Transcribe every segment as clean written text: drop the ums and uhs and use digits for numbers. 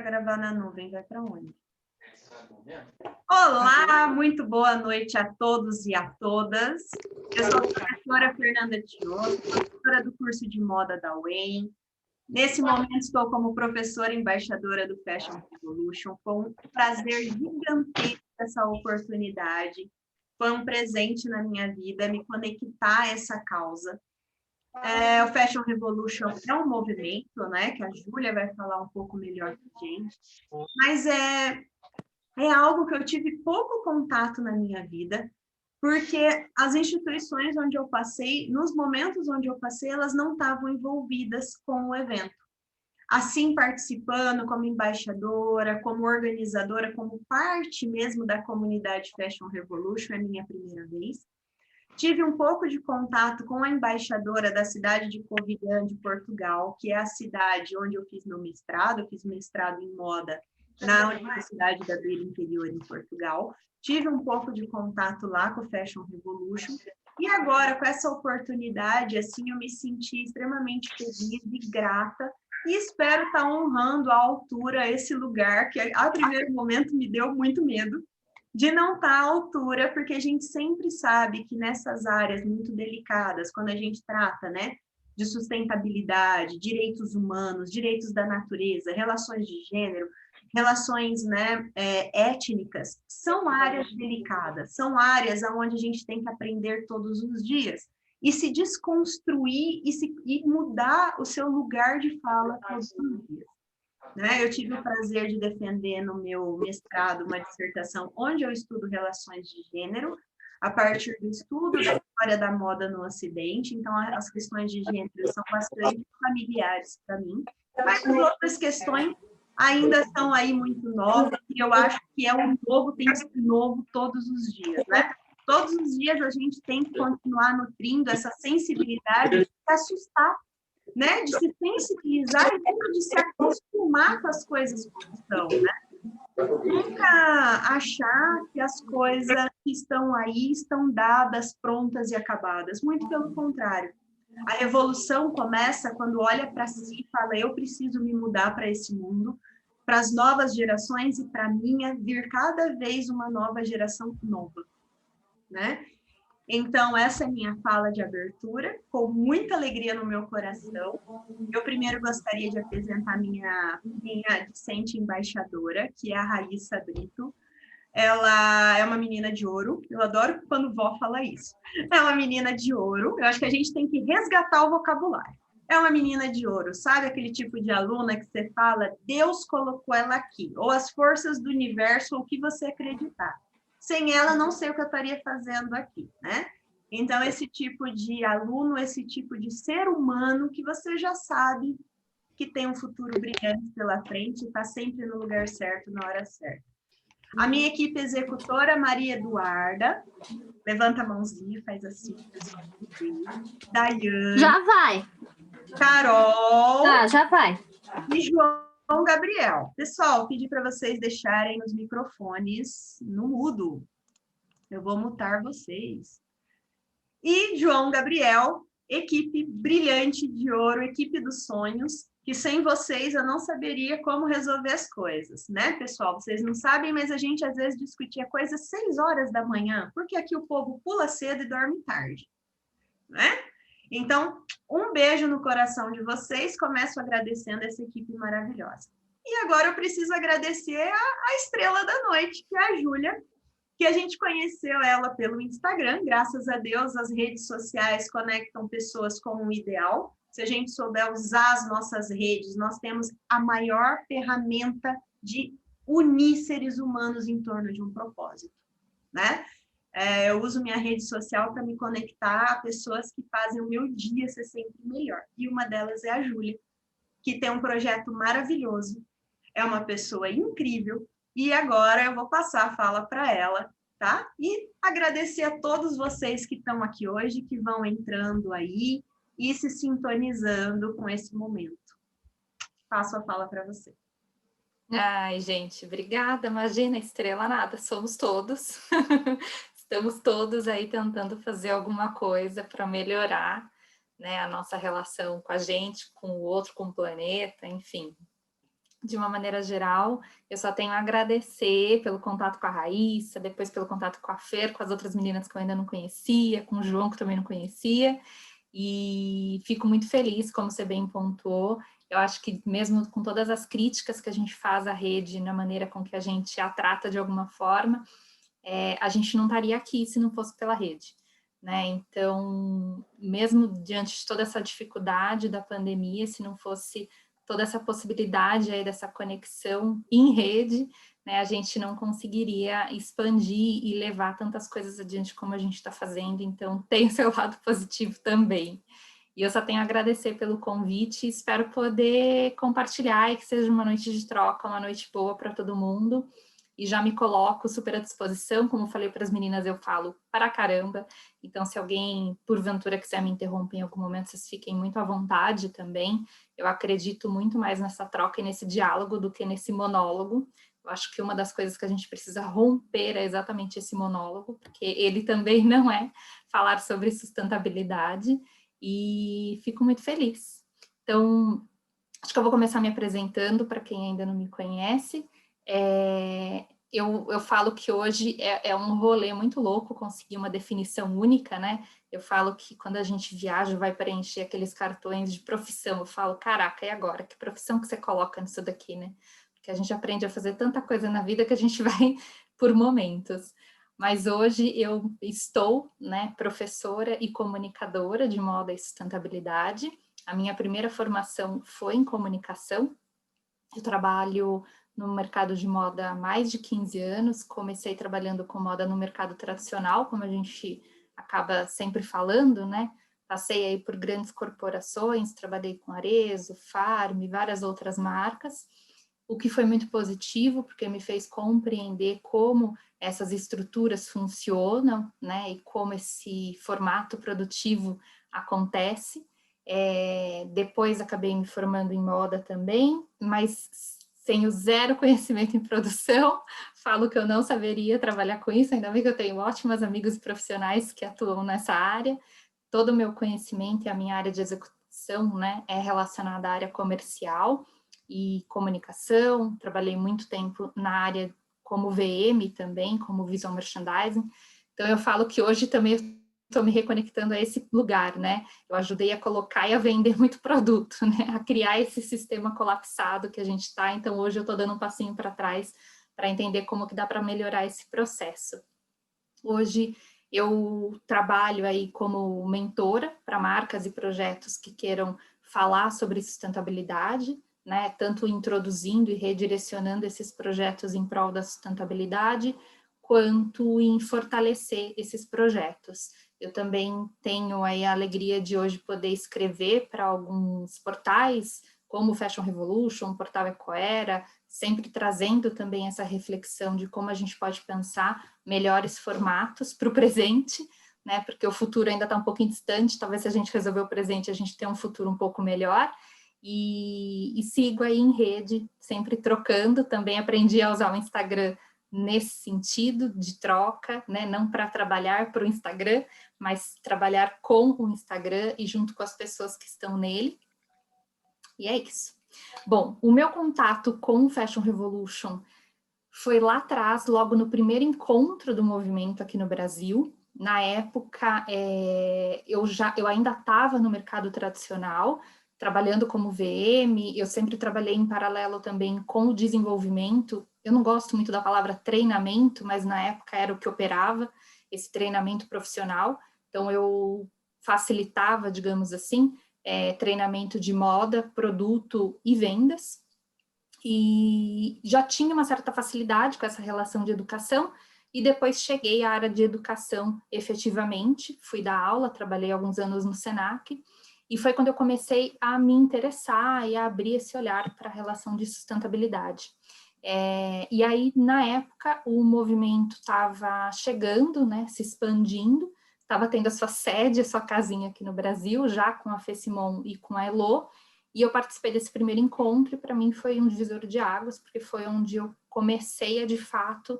gravar na nuvem, vai para onde? Olá, muito boa noite a todos e a todas. Eu sou a professora Fernanda Tioso, professora do curso de moda da UEM. Nesse momento estou como professora embaixadora do Fashion Revolution. Foi um prazer gigantesco essa oportunidade. Foi um presente na minha vida me conectar a essa causa. O Fashion Revolution é um movimento, né, que a Júlia vai falar um pouco melhor para a gente, mas é algo que eu tive pouco contato na minha vida, porque as instituições onde eu passei, nos momentos onde eu passei, elas não estavam envolvidas com o evento. Assim, participando como embaixadora, como organizadora, como parte mesmo da comunidade Fashion Revolution, é a minha primeira vez. Tive um pouco de contato com a embaixadora da cidade de Covilhã, de Portugal, que é a cidade onde eu fiz meu mestrado. Eu fiz mestrado em moda na Universidade da Beira Interior, em Portugal. Tive um pouco de contato lá com o Fashion Revolution. E agora, com essa oportunidade, assim, eu me senti extremamente feliz e grata. E espero estar honrando à altura esse lugar, que a primeiro momento me deu muito medo, de não estar à altura, porque a gente sempre sabe que nessas áreas muito delicadas, quando a gente trata, né, de sustentabilidade, direitos humanos, direitos da natureza, relações de gênero, relações, né, étnicas, são áreas delicadas, são áreas onde a gente tem que aprender todos os dias e se desconstruir e mudar o seu lugar de fala todos os dias. Né? Eu tive o prazer de defender no meu mestrado uma dissertação onde eu estudo relações de gênero, a partir do estudo da história da moda no Ocidente. Então, as questões de gênero são bastante familiares para mim, mas as outras questões ainda são aí muito novas, e eu acho que o novo tem que ser novo todos os dias, né? Todos os dias a gente tem que continuar nutrindo essa sensibilidade de se assustar, né? De se sensibilizar e de se acostumar com as coisas como são, né? Nunca achar que as coisas que estão aí estão dadas, prontas e acabadas. Muito pelo contrário. A revolução começa quando olha para si e fala: eu preciso me mudar para esse mundo, para as novas gerações e para a minha vir cada vez uma nova geração nova, né? Então, essa é a minha fala de abertura, com muita alegria no meu coração. Eu primeiro gostaria de apresentar minha discente embaixadora, que é a Raíssa Brito. Ela é uma menina de ouro, eu adoro quando vó fala isso. É uma menina de ouro, eu acho que a gente tem que resgatar o vocabulário. É uma menina de ouro, sabe aquele tipo de aluna que você fala, Deus colocou ela aqui, ou as forças do universo, ou o que você acreditar. Sem ela, não sei o que eu estaria fazendo aqui, né? Então, esse tipo de aluno, esse tipo de ser humano que você já sabe que tem um futuro brilhante pela frente, está sempre no lugar certo, na hora certa. A minha equipe executora, Maria Eduarda, levanta a mãozinha, faz assim, pessoal. Daiane. Já vai. Carol. Tá, já vai. E João Gabriel. Pessoal, pedi para vocês deixarem os microfones no mudo. Eu vou mutar vocês. E João Gabriel, equipe brilhante de ouro, equipe dos sonhos, que sem vocês eu não saberia como resolver as coisas, né, pessoal? Vocês não sabem, mas a gente às vezes discutia coisas 6 horas da manhã, porque aqui o povo pula cedo e dorme tarde, né? Então, um beijo no coração de vocês, começo agradecendo essa equipe maravilhosa. E agora eu preciso agradecer a estrela da noite, que é a Júlia, que a gente conheceu ela pelo Instagram. Graças a Deus, as redes sociais conectam pessoas com um ideal. Se a gente souber usar as nossas redes, nós temos a maior ferramenta de unir seres humanos em torno de um propósito, né? Eu uso minha rede social para me conectar a pessoas que fazem o meu dia ser sempre melhor. E uma delas é a Júlia, que tem um projeto maravilhoso, é uma pessoa incrível, e agora eu vou passar a fala para ela, tá? E agradecer a todos vocês que estão aqui hoje, que vão entrando aí e se sintonizando com esse momento. Passo a fala para você. Ai, gente, obrigada. Imagina, estrela nada, somos todos. Estamos todos aí tentando fazer alguma coisa para melhorar, né, a nossa relação com a gente, com o outro, com o planeta, enfim. de uma maneira geral. Eu só tenho a agradecer pelo contato com a Raíssa, depois pelo contato com a Fer, com as outras meninas que eu ainda não conhecia, com o João, que também não conhecia, e fico muito feliz, como você bem pontuou. Eu acho que mesmo com todas as críticas que a gente faz à rede, na maneira com que a gente a trata de alguma forma, a gente não estaria aqui se não fosse pela rede, né? Então, mesmo diante de toda essa dificuldade da pandemia, se não fosse toda essa possibilidade aí dessa conexão em rede, né, a gente não conseguiria expandir e levar tantas coisas adiante como a gente está fazendo, então tem o seu lado positivo também. E eu só tenho a agradecer pelo convite, espero poder compartilhar e que seja uma noite de troca, uma noite boa para todo mundo. E já me coloco super à disposição, como falei para as meninas, eu falo para caramba, então se alguém, porventura, quiser me interromper em algum momento, vocês fiquem muito à vontade também. Eu acredito muito mais nessa troca e nesse diálogo do que nesse monólogo. Eu acho que uma das coisas que a gente precisa romper é exatamente esse monólogo, porque ele também não é falar sobre sustentabilidade, e fico muito feliz. Então, acho que eu vou começar me apresentando para quem ainda não me conhece. Eu falo que hoje é um rolê muito louco conseguir uma definição única, né? Eu falo que quando a gente viaja, vai preencher aqueles cartões de profissão, eu falo, caraca, e agora? Que profissão que você coloca nisso daqui, né? Porque a gente aprende a fazer tanta coisa na vida que a gente vai por momentos. Mas hoje eu estou, né, professora e comunicadora de moda e sustentabilidade. A minha primeira formação foi em comunicação. Eu trabalho no mercado de moda há mais de 15 anos, comecei trabalhando com moda no mercado tradicional, como a gente acaba sempre falando, né? Passei aí por grandes corporações, trabalhei com Arezzo, Farm, várias outras marcas, o que foi muito positivo, porque me fez compreender como essas estruturas funcionam, né? E como esse formato produtivo acontece. Depois acabei me formando em moda também, mas sem o zero conhecimento em produção, falo que eu não saberia trabalhar com isso, ainda bem que eu tenho ótimos amigos profissionais que atuam nessa área. Todo o meu conhecimento e a minha área de execução, né, é relacionada à área comercial e comunicação. Trabalhei muito tempo na área como VM também, como visual merchandising. Então eu falo que hoje também estou me reconectando a esse lugar, né? Eu ajudei a colocar e a vender muito produto, né? A criar esse sistema colapsado que a gente está. Então, hoje eu estou dando um passinho para trás para entender como que dá para melhorar esse processo. Hoje eu trabalho aí como mentora para marcas e projetos que queiram falar sobre sustentabilidade, né? Tanto introduzindo e redirecionando esses projetos em prol da sustentabilidade, quanto em fortalecer esses projetos. Eu também tenho aí a alegria de hoje poder escrever para alguns portais, como o Fashion Revolution, o portal Ecoera, sempre trazendo também essa reflexão de como a gente pode pensar melhores formatos para o presente, né? Porque o futuro ainda está um pouquinho distante, talvez se a gente resolver o presente, a gente tenha um futuro um pouco melhor. E sigo aí em rede, sempre trocando, também aprendi a usar o Instagram nesse sentido de troca, né? Não para trabalhar para o Instagram, mas trabalhar com o Instagram e junto com as pessoas que estão nele. E é isso. Bom, o meu contato com o Fashion Revolution foi lá atrás, logo no primeiro encontro do movimento aqui no Brasil. Na época, eu ainda estava no mercado tradicional, trabalhando como VM, eu sempre trabalhei em paralelo também com o desenvolvimento. Eu não gosto muito da palavra treinamento, mas na época era o que operava, esse treinamento profissional. Então, eu facilitava, digamos assim, treinamento de moda, produto e vendas. E já tinha uma certa facilidade com essa relação de educação, e depois cheguei à área de educação efetivamente, fui dar aula, trabalhei alguns anos no Senac, e foi quando eu comecei a me interessar e a abrir esse olhar para a relação de sustentabilidade. E aí, na época, o movimento estava chegando, né, se expandindo, estava tendo a sua sede, a sua casinha aqui no Brasil, já com a Fessimon e com a Elo, e eu participei desse primeiro encontro, e para mim foi um divisor de águas, porque foi onde eu comecei a, de fato,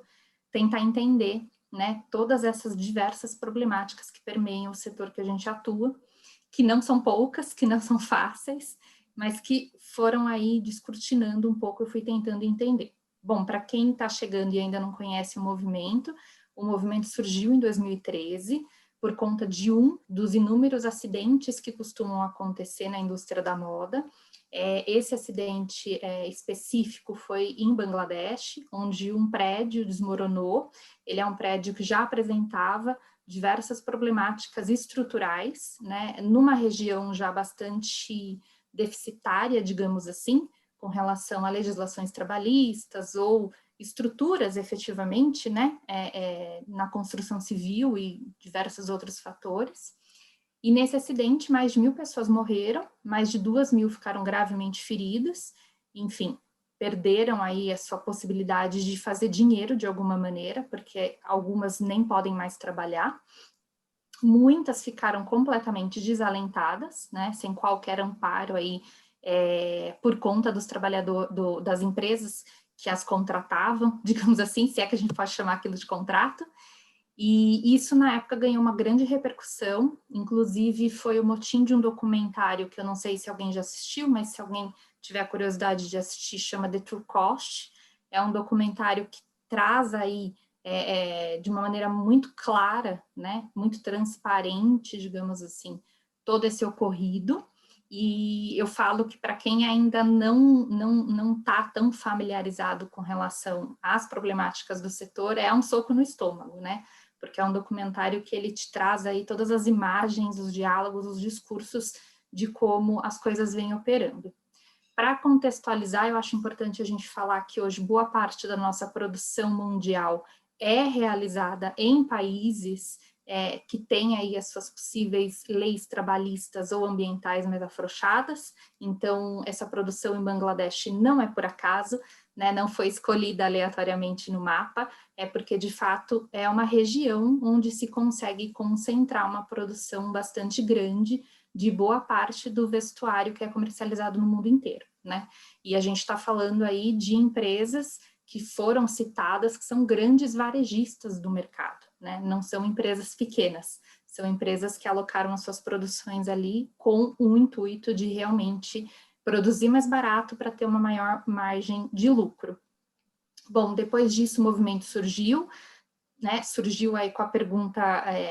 tentar entender, né, todas essas diversas problemáticas que permeiam o setor que a gente atua, que não são poucas, que não são fáceis, mas que foram aí descortinando um pouco, eu fui tentando entender. Bom, para quem está chegando e ainda não conhece o movimento surgiu em 2013, por conta de um dos inúmeros acidentes que costumam acontecer na indústria da moda. Esse acidente específico foi em Bangladesh, onde um prédio desmoronou. Ele é um prédio que já apresentava diversas problemáticas estruturais, né, numa região já bastante deficitária, digamos assim, com relação a legislações trabalhistas ou estruturas efetivamente, né, na construção civil e diversos outros fatores. E nesse acidente, mais de 1.000 pessoas morreram, mais de 2.000 ficaram gravemente feridas, enfim, perderam aí a sua possibilidade de fazer dinheiro de alguma maneira, porque algumas nem podem mais trabalhar. Muitas ficaram completamente desalentadas, né, sem qualquer amparo aí, por conta dos trabalhadores, das empresas que as contratavam, digamos assim, se é que a gente pode chamar aquilo de contrato, e isso na época ganhou uma grande repercussão, inclusive foi o motim de um documentário que eu não sei se alguém já assistiu, mas se alguém tiver a curiosidade de assistir, chama The True Cost, é um documentário que traz aí de uma maneira muito clara, né, muito transparente, digamos assim, todo esse ocorrido. E eu falo que para quem ainda não está tão familiarizado com relação às problemáticas do setor, é um soco no estômago, né? Porque é um documentário que ele te traz aí todas as imagens, os diálogos, os discursos de como as coisas vêm operando. Para contextualizar, eu acho importante a gente falar que hoje boa parte da nossa produção mundial é realizada em países que têm aí as suas possíveis leis trabalhistas ou ambientais mais afrouxadas. Então, essa produção em Bangladesh não é por acaso, né, não foi escolhida aleatoriamente no mapa, é porque, de fato, é uma região onde se consegue concentrar uma produção bastante grande de boa parte do vestuário que é comercializado no mundo inteiro, né? E a gente está falando aí de empresas que foram citadas, que são grandes varejistas do mercado, né? Não são empresas pequenas, são empresas que alocaram as suas produções ali com o intuito de realmente produzir mais barato para ter uma maior margem de lucro. Bom, depois disso o movimento surgiu, né? Surgiu aí com a pergunta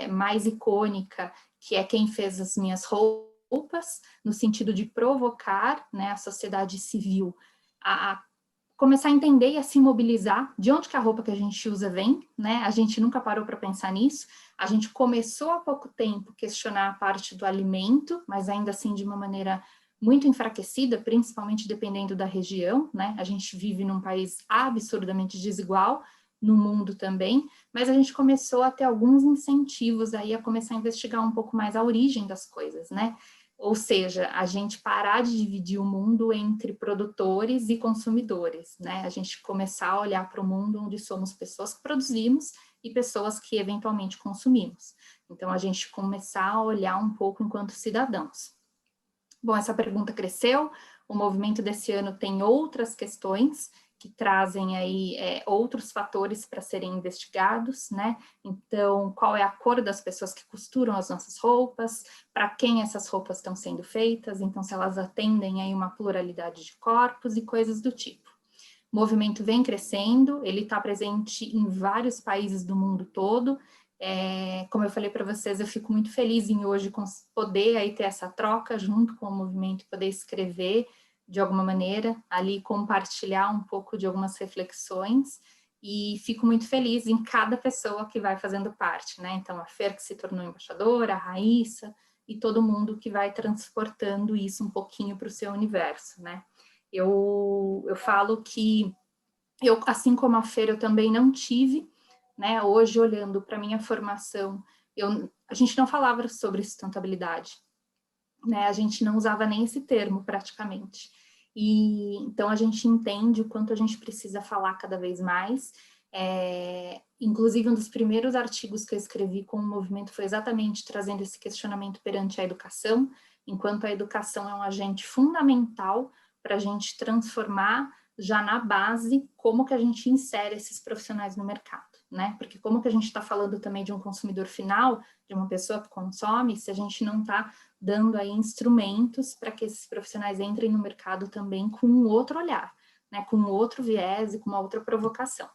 mais icônica, que é quem fez as minhas roupas, no sentido de provocar, né, a sociedade civil a começar a entender e a se mobilizar de onde que a roupa que a gente usa vem, né? A gente nunca parou para pensar nisso. A gente começou há pouco tempo a questionar a parte do alimento, mas ainda assim de uma maneira muito enfraquecida, principalmente dependendo da região, né? A gente vive num país absurdamente desigual, no mundo também, mas a gente começou a ter alguns incentivos aí a começar a investigar um pouco mais a origem das coisas, né? Ou seja, a gente parar de dividir o mundo entre produtores e consumidores, né? A gente começar a olhar para o mundo onde somos pessoas que produzimos e pessoas que eventualmente consumimos. Então, a gente começar a olhar um pouco enquanto cidadãos. Bom, essa pergunta cresceu, o movimento desse ano tem outras questões que trazem aí outros fatores para serem investigados, né? Então, qual é a cor das pessoas que costuram as nossas roupas, para quem essas roupas estão sendo feitas, então se elas atendem aí uma pluralidade de corpos e coisas do tipo. O movimento vem crescendo, ele está presente em vários países do mundo todo. Como eu falei para vocês, eu fico muito feliz em hoje poder aí ter essa troca junto com o movimento, poder escrever de alguma maneira, ali compartilhar um pouco de algumas reflexões, e fico muito feliz em cada pessoa que vai fazendo parte, né? Então, a Fer, que se tornou embaixadora, a Raíssa, e todo mundo que vai transportando isso um pouquinho para o seu universo, né? Eu falo que, assim como a Fer, eu também não tive, né? Hoje, olhando para a minha formação, a gente não falava sobre sustentabilidade, né? A gente não usava nem esse termo praticamente. E então a gente entende o quanto a gente precisa falar cada vez mais. Inclusive, um dos primeiros artigos que eu escrevi com o movimento foi exatamente trazendo esse questionamento perante a educação, enquanto a educação é um agente fundamental para a gente transformar já na base como que a gente insere esses profissionais no mercado, né? Porque como que a gente está falando também de um consumidor final, de uma pessoa que consome, se a gente não está dando aí instrumentos para que esses profissionais entrem no mercado também com um outro olhar, né, com outro viés e com uma outra provocação.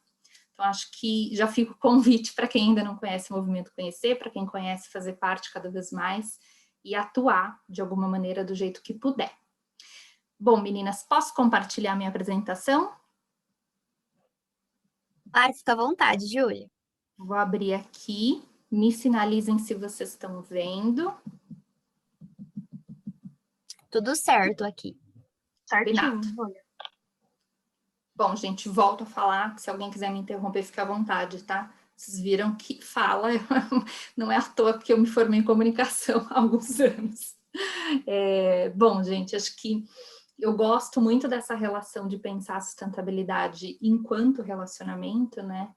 Então, acho que já fica o convite para quem ainda não conhece o movimento conhecer, para quem conhece fazer parte cada vez mais e atuar de alguma maneira do jeito que puder. Bom, meninas, posso compartilhar minha apresentação? Claro, fica à vontade, Júlia. Vou abrir aqui, me sinalizem se vocês estão vendo. Tudo certo aqui. Certinho, Júlia. Bom, gente, volto a falar, se alguém quiser me interromper, fica à vontade, tá? Vocês viram que fala, não é à toa porque eu me formei em comunicação há alguns anos. Bom, gente, acho que eu gosto muito dessa relação de pensar a sustentabilidade enquanto relacionamento, né?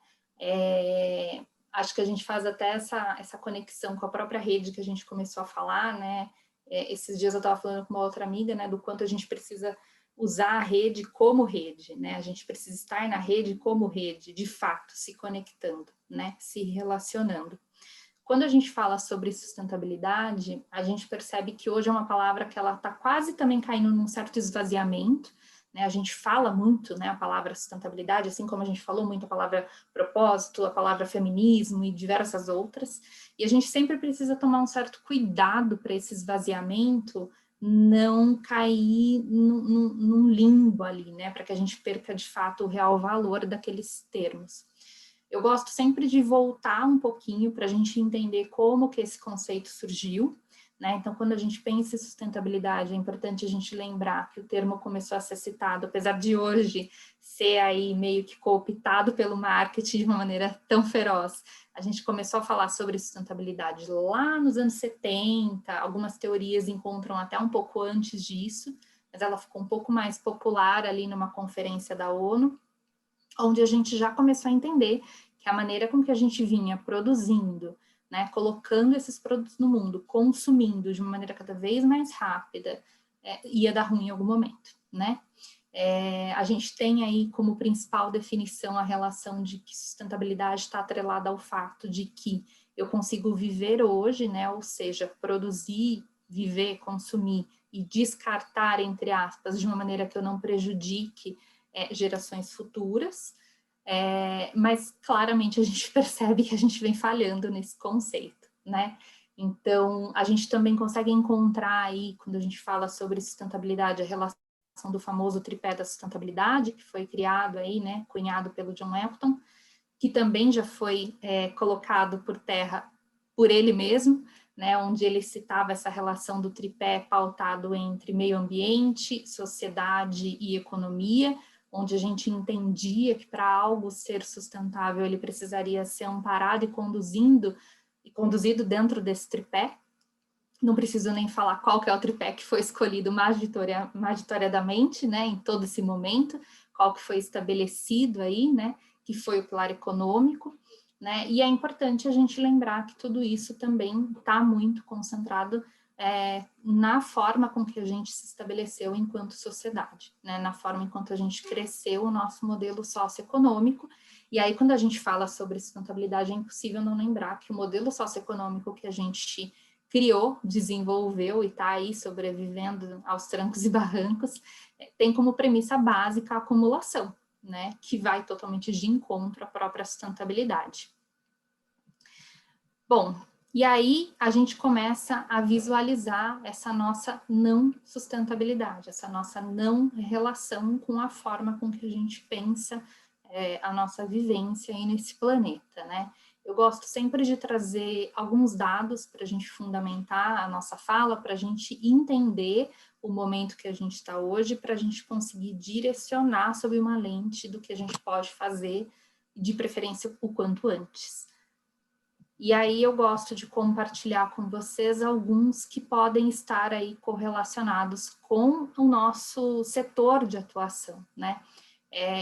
Acho que a gente faz até essa conexão com a própria rede que a gente começou a falar, né? Esses dias eu estava falando com uma outra amiga, né, do quanto a gente precisa usar a rede como rede, né? A gente precisa estar na rede como rede, de fato, se conectando, né? Se relacionando. Quando a gente fala sobre sustentabilidade, a gente percebe que hoje é uma palavra que ela está quase também caindo num certo esvaziamento, né? A gente fala muito, né, a palavra sustentabilidade, assim como a gente falou muito a palavra propósito, a palavra feminismo e diversas outras, e a gente sempre precisa tomar um certo cuidado para esse esvaziamento não cair num limbo ali, né, para que a gente perca de fato o real valor daqueles termos. Eu gosto sempre de voltar um pouquinho para a gente entender como que esse conceito surgiu, né? Então, quando a gente pensa em sustentabilidade, é importante a gente lembrar que o termo começou a ser citado, apesar de hoje ser aí meio que cooptado pelo marketing de uma maneira tão feroz. A gente começou a falar sobre sustentabilidade lá nos anos 70, algumas teorias encontram até um pouco antes disso, mas ela ficou um pouco mais popular ali numa conferência da ONU, onde a gente já começou a entender que a maneira com que a gente vinha produzindo, né, colocando esses produtos no mundo, consumindo de uma maneira cada vez mais rápida, ia dar ruim em algum momento, né? A gente tem aí como principal definição a relação de que sustentabilidade está atrelada ao fato de que eu consigo viver hoje, né, ou seja, produzir, viver, consumir e descartar, entre aspas, de uma maneira que eu não prejudique gerações futuras, mas claramente a gente percebe que a gente vem falhando nesse conceito, né? Então, a gente também consegue encontrar aí, quando a gente fala sobre sustentabilidade, a relação do famoso tripé da sustentabilidade, que foi criado aí, né, cunhado pelo John Elton, que também já foi colocado por terra por ele mesmo, né, onde ele citava essa relação do tripé pautado entre meio ambiente, sociedade e economia, onde a gente entendia que para algo ser sustentável ele precisaria ser amparado e conduzido dentro desse tripé. Não preciso nem falar qual que é o tripé que foi escolhido majoritariamente, né, em todo esse momento, qual que foi estabelecido aí, né, que foi o pilar econômico, né, e é importante a gente lembrar que tudo isso também está muito concentrado na forma com que a gente se estabeleceu enquanto sociedade, né, na forma enquanto a gente cresceu o nosso modelo socioeconômico. E aí, quando a gente fala sobre sustentabilidade, é impossível não lembrar que o modelo socioeconômico que a gente criou, desenvolveu e está aí sobrevivendo aos trancos e barrancos, tem como premissa básica a acumulação, né, que vai totalmente de encontro à própria sustentabilidade. Bom, e aí a gente começa a visualizar essa nossa não sustentabilidade, essa nossa não relação com a forma com que a gente pensa a nossa vivência aí nesse planeta, né? Eu gosto sempre de trazer alguns dados para a gente fundamentar a nossa fala, para a gente entender o momento que a gente está hoje, para a gente conseguir direcionar sob uma lente do que a gente pode fazer, de preferência o quanto antes. E aí eu gosto de compartilhar com vocês alguns que podem estar aí correlacionados com o nosso setor de atuação, né?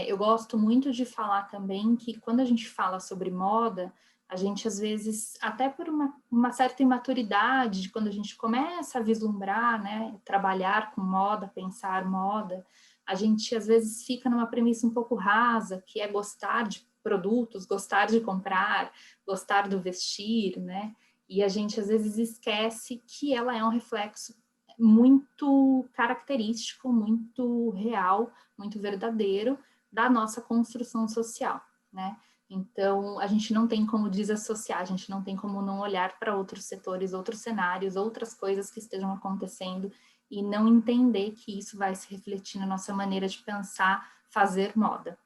Eu gosto muito de falar também que quando a gente fala sobre moda, a gente às vezes, até por uma certa imaturidade, de quando a gente começa a vislumbrar, né, trabalhar com moda, pensar moda, a gente às vezes fica numa premissa um pouco rasa, que é gostar de produtos, gostar de comprar, gostar do vestir, né? E a gente, às vezes, esquece que ela é um reflexo muito característico, muito real, muito verdadeiro da nossa construção social, né? Então, a gente não tem como desassociar, a gente não tem como não olhar para outros setores, outros cenários, outras coisas que estejam acontecendo e não entender que isso vai se refletir na nossa maneira de pensar, fazer moda.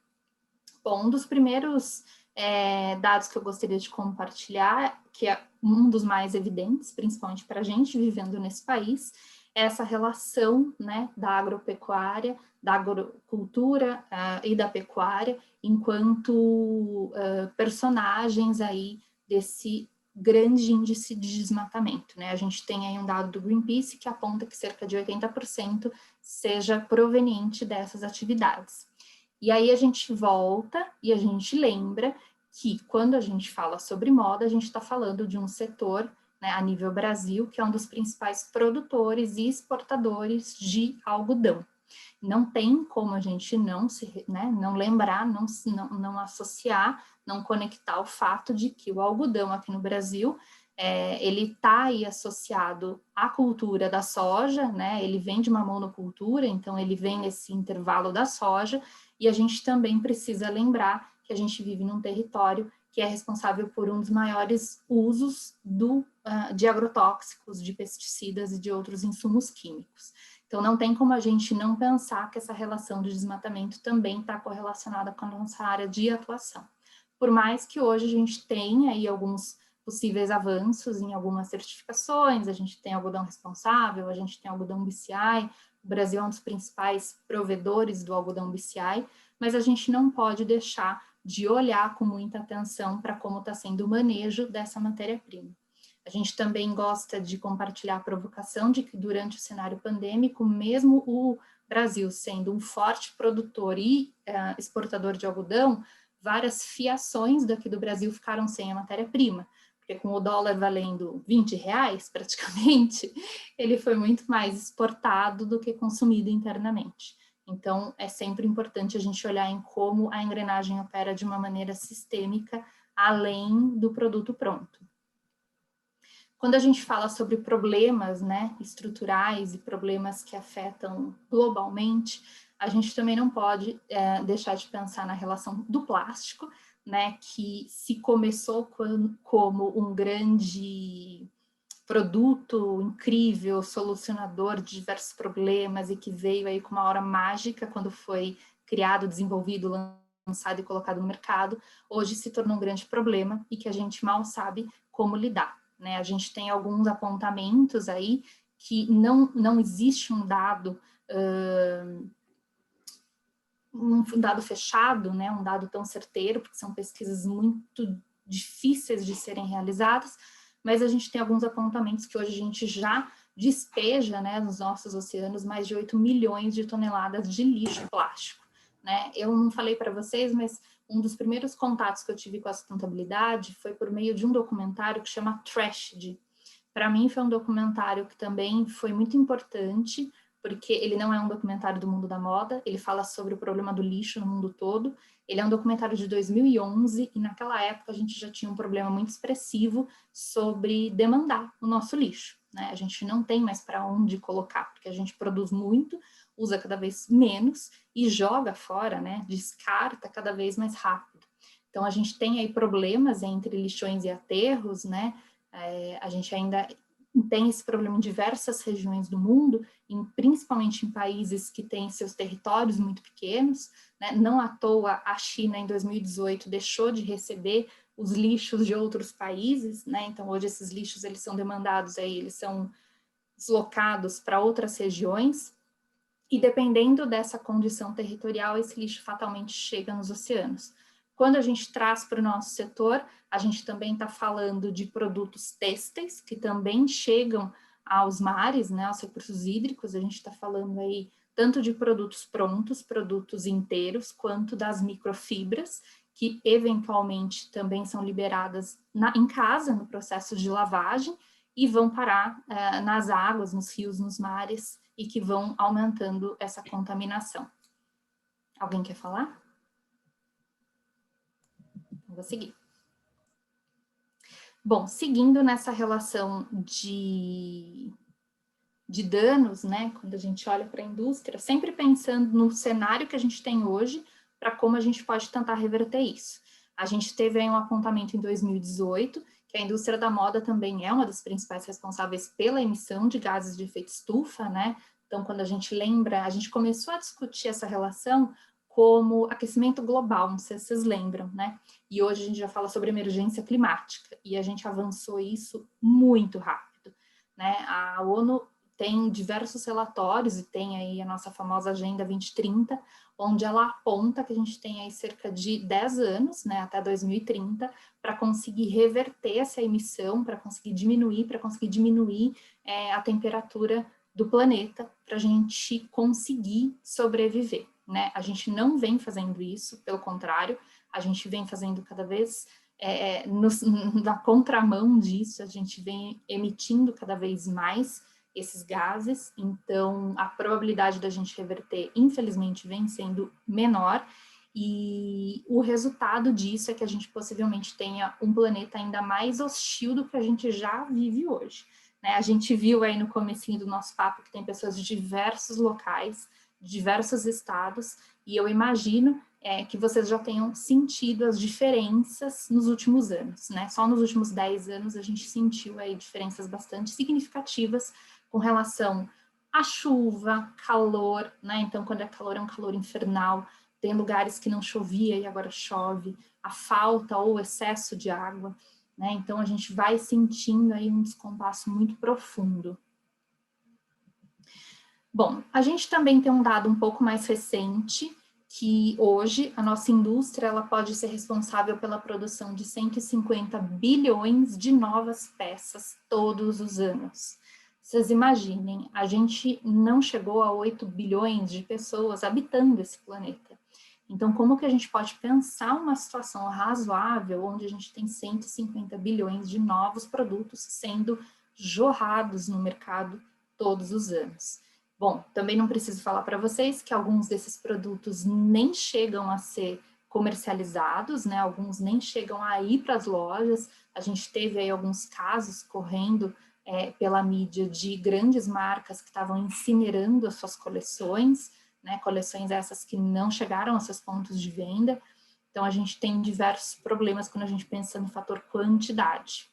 Bom, um dos primeiros dados que eu gostaria de compartilhar, que é um dos mais evidentes, principalmente para a gente vivendo nesse país, é essa relação, né, da agropecuária, da agricultura e da pecuária, enquanto personagens aí desse grande índice de desmatamento, né? A gente tem aí um dado do Greenpeace que aponta que cerca de 80% seja proveniente dessas atividades. E aí a gente volta e a gente lembra que quando a gente fala sobre moda, a gente está falando de um setor, né, a nível Brasil, que é um dos principais produtores e exportadores de algodão. Não tem como a gente não lembrar, não associar, não conectar o fato de que o algodão aqui no Brasil, ele está aí associado à cultura da soja, né? Ele vem de uma monocultura, então ele vem nesse intervalo da soja, e a gente também precisa lembrar que a gente vive num território que é responsável por um dos maiores usos de agrotóxicos, de pesticidas e de outros insumos químicos. Então, não tem como a gente não pensar que essa relação de desmatamento também está correlacionada com a nossa área de atuação. Por mais que hoje a gente tenha aí alguns possíveis avanços em algumas certificações, a gente tem algodão responsável, a gente tem algodão BCI, o Brasil é um dos principais provedores do algodão BCI, mas a gente não pode deixar de olhar com muita atenção para como está sendo o manejo dessa matéria-prima. A gente também gosta de compartilhar a provocação de que durante o cenário pandêmico, mesmo o Brasil sendo um forte produtor e exportador de algodão, várias fiações daqui do Brasil ficaram sem a matéria-prima, porque com o dólar valendo R$20 praticamente, ele foi muito mais exportado do que consumido internamente. Então, é sempre importante a gente olhar em como a engrenagem opera de uma maneira sistêmica, além do produto pronto. Quando a gente fala sobre problemas, né, estruturais e problemas que afetam globalmente, a gente também não pode deixar de pensar na relação do plástico, né, que se começou como um grande produto incrível, solucionador de diversos problemas e que veio aí com uma hora mágica quando foi criado, desenvolvido, lançado e colocado no mercado, hoje se tornou um grande problema e que a gente mal sabe como lidar, né? A gente tem alguns apontamentos aí que não existe um dado fechado, né? Um dado tão certeiro, porque são pesquisas muito difíceis de serem realizadas, mas a gente tem alguns apontamentos que hoje a gente já despeja, né, nos nossos oceanos mais de 8 milhões de toneladas de lixo plástico, né? Eu não falei para vocês, mas um dos primeiros contatos que eu tive com a sustentabilidade foi por meio de um documentário que chama Trashed. Para mim foi um documentário que também foi muito importante, porque ele não é um documentário do mundo da moda, ele fala sobre o problema do lixo no mundo todo. Ele é um documentário de 2011 e naquela época a gente já tinha um problema muito expressivo sobre demandar o nosso lixo, né? A gente não tem mais para onde colocar, porque a gente produz muito, usa cada vez menos e joga fora, né? Descarta cada vez mais rápido. Então a gente tem aí problemas entre lixões e aterros, né? A gente ainda tem esse problema em diversas regiões do mundo, principalmente em países que têm seus territórios muito pequenos, né? Não à toa a China em 2018 deixou de receber os lixos de outros países, né? Então hoje esses lixos eles são demandados aí, eles são deslocados para outras regiões e dependendo dessa condição territorial esse lixo fatalmente chega nos oceanos. Quando a gente traz para o nosso setor, a gente também está falando de produtos têxteis, que também chegam aos mares, né, aos recursos hídricos, a gente está falando aí tanto de produtos prontos, produtos inteiros, quanto das microfibras, que eventualmente também são liberadas em casa, no processo de lavagem, e vão parar nas águas, nos rios, nos mares, e que vão aumentando essa contaminação. Alguém quer falar? Vou seguir. Bom, seguindo nessa relação de danos, né, quando a gente olha para a indústria, sempre pensando no cenário que a gente tem hoje, para como a gente pode tentar reverter isso. A gente teve aí um apontamento em 2018, que a indústria da moda também é uma das principais responsáveis pela emissão de gases de efeito estufa, né? Então, quando a gente lembra, a gente começou a discutir essa relação como aquecimento global, não sei se vocês lembram, né? E hoje a gente já fala sobre emergência climática, e a gente avançou isso muito rápido, né? A ONU tem diversos relatórios e tem aí a nossa famosa Agenda 2030, onde ela aponta que a gente tem aí cerca de 10 anos, né, até 2030, para conseguir reverter essa emissão, para conseguir diminuir a temperatura do planeta, para a gente conseguir sobreviver, né? A gente não vem fazendo isso, pelo contrário, a gente vem fazendo cada vez na contramão disso, a gente vem emitindo cada vez mais esses gases, então a probabilidade da gente reverter, infelizmente, vem sendo menor, e o resultado disso é que a gente possivelmente tenha um planeta ainda mais hostil do que a gente já vive hoje, né? A gente viu aí no comecinho do nosso papo que tem pessoas de diversos locais, de diversos estados, e eu imagino que vocês já tenham sentido as diferenças nos últimos anos, né? Só nos últimos 10 anos a gente sentiu aí diferenças bastante significativas com relação à chuva, calor, né? Então, quando é calor, é um calor infernal. Tem lugares que não chovia e agora chove, a falta ou excesso de água, né? Então, a gente vai sentindo aí um descompasso muito profundo. Bom, a gente também tem um dado um pouco mais recente, que hoje a nossa indústria ela pode ser responsável pela produção de 150 bilhões de novas peças todos os anos. Vocês imaginem, a gente não chegou a 8 bilhões de pessoas habitando esse planeta. Então, como que a gente pode pensar uma situação razoável onde a gente tem 150 bilhões de novos produtos sendo jorrados no mercado todos os anos? Bom, também não preciso falar para vocês que alguns desses produtos nem chegam a ser comercializados, né? Alguns nem chegam a ir para as lojas. A gente teve aí alguns casos correndo pela mídia de grandes marcas que estavam incinerando as suas coleções, né? Coleções essas que não chegaram aos seus pontos de venda. Então, a gente tem diversos problemas quando a gente pensa no fator quantidade.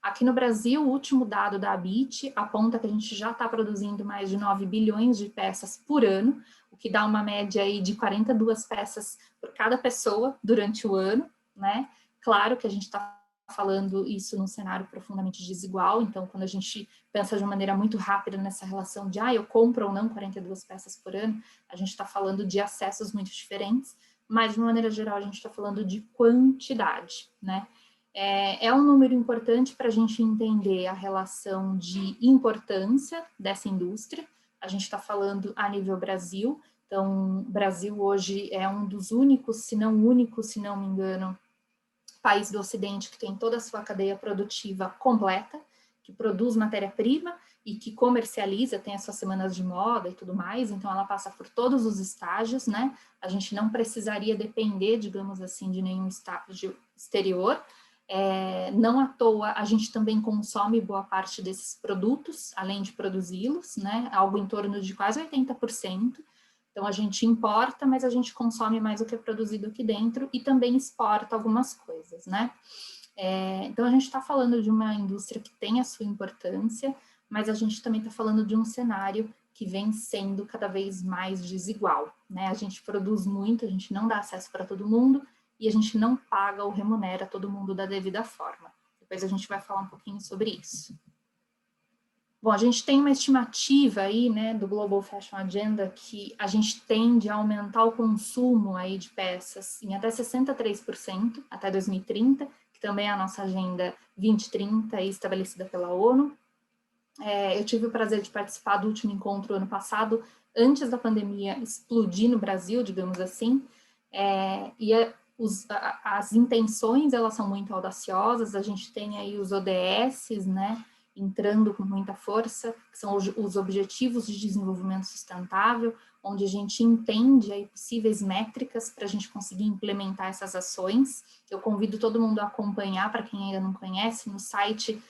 Aqui no Brasil, o último dado da ABIT aponta que a gente já está produzindo mais de 9 bilhões de peças por ano, o que dá uma média aí de 42 peças por cada pessoa durante o ano, né? Claro que a gente está falando isso num cenário profundamente desigual, então quando a gente pensa de uma maneira muito rápida nessa relação de eu compro ou não 42 peças por ano, a gente está falando de acessos muito diferentes, mas de uma maneira geral a gente está falando de quantidade, né? É um número importante para a gente entender a relação de importância dessa indústria. A gente está falando a nível Brasil, então o Brasil hoje é um dos únicos, se não único, se não me engano, país do Ocidente que tem toda a sua cadeia produtiva completa, que produz matéria-prima e que comercializa, tem as suas semanas de moda e tudo mais, então ela passa por todos os estágios, né? A gente não precisaria depender, digamos assim, de nenhum estágio exterior. Não à toa, a gente também consome boa parte desses produtos, além de produzi-los, né? Algo em torno de quase 80%. Então, a gente importa, mas a gente consome mais do que é produzido aqui dentro e também exporta algumas coisas, né? Então, a gente está falando de uma indústria que tem a sua importância, mas a gente também está falando de um cenário que vem sendo cada vez mais desigual, né? A gente produz muito, a gente não dá acesso para todo mundo e a gente não paga ou remunera todo mundo da devida forma. Depois a gente vai falar um pouquinho sobre isso. Bom, a gente tem uma estimativa aí, né, do Global Fashion Agenda que a gente tende a aumentar o consumo aí de peças em até 63% até 2030, que também é a nossa Agenda 2030 estabelecida pela ONU. Eu tive o prazer de participar do último encontro ano passado, antes da pandemia explodir no Brasil, digamos assim, as intenções, elas são muito audaciosas, a gente tem aí os ODS, né, entrando com muita força, que são os Objetivos de Desenvolvimento Sustentável, onde a gente entende aí possíveis métricas para a gente conseguir implementar essas ações. Eu convido todo mundo a acompanhar, para quem ainda não conhece, no site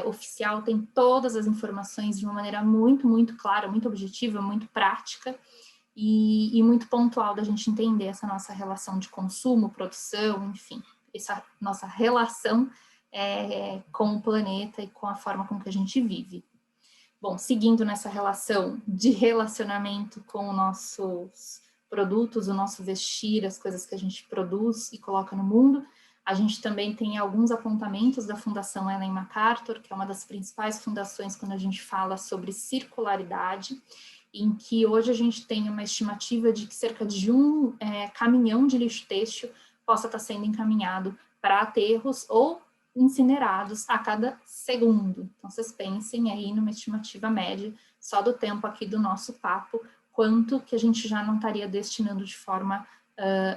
oficial tem todas as informações de uma maneira muito, muito clara, muito objetiva, muito prática e muito pontual da gente entender essa nossa relação de consumo, produção, enfim, essa nossa relação com o planeta e com a forma com que a gente vive. Bom, seguindo nessa relação de relacionamento com os nossos produtos, o nosso vestir, as coisas que a gente produz e coloca no mundo, a gente também tem alguns apontamentos da Fundação Ellen MacArthur, que é uma das principais fundações quando a gente fala sobre circularidade, em que hoje a gente tem uma estimativa de que cerca de um caminhão de lixo têxtil possa estar sendo encaminhado para aterros ou incinerados a cada segundo. Então, vocês pensem aí numa estimativa média, só do tempo aqui do nosso papo, quanto que a gente já não estaria destinando de forma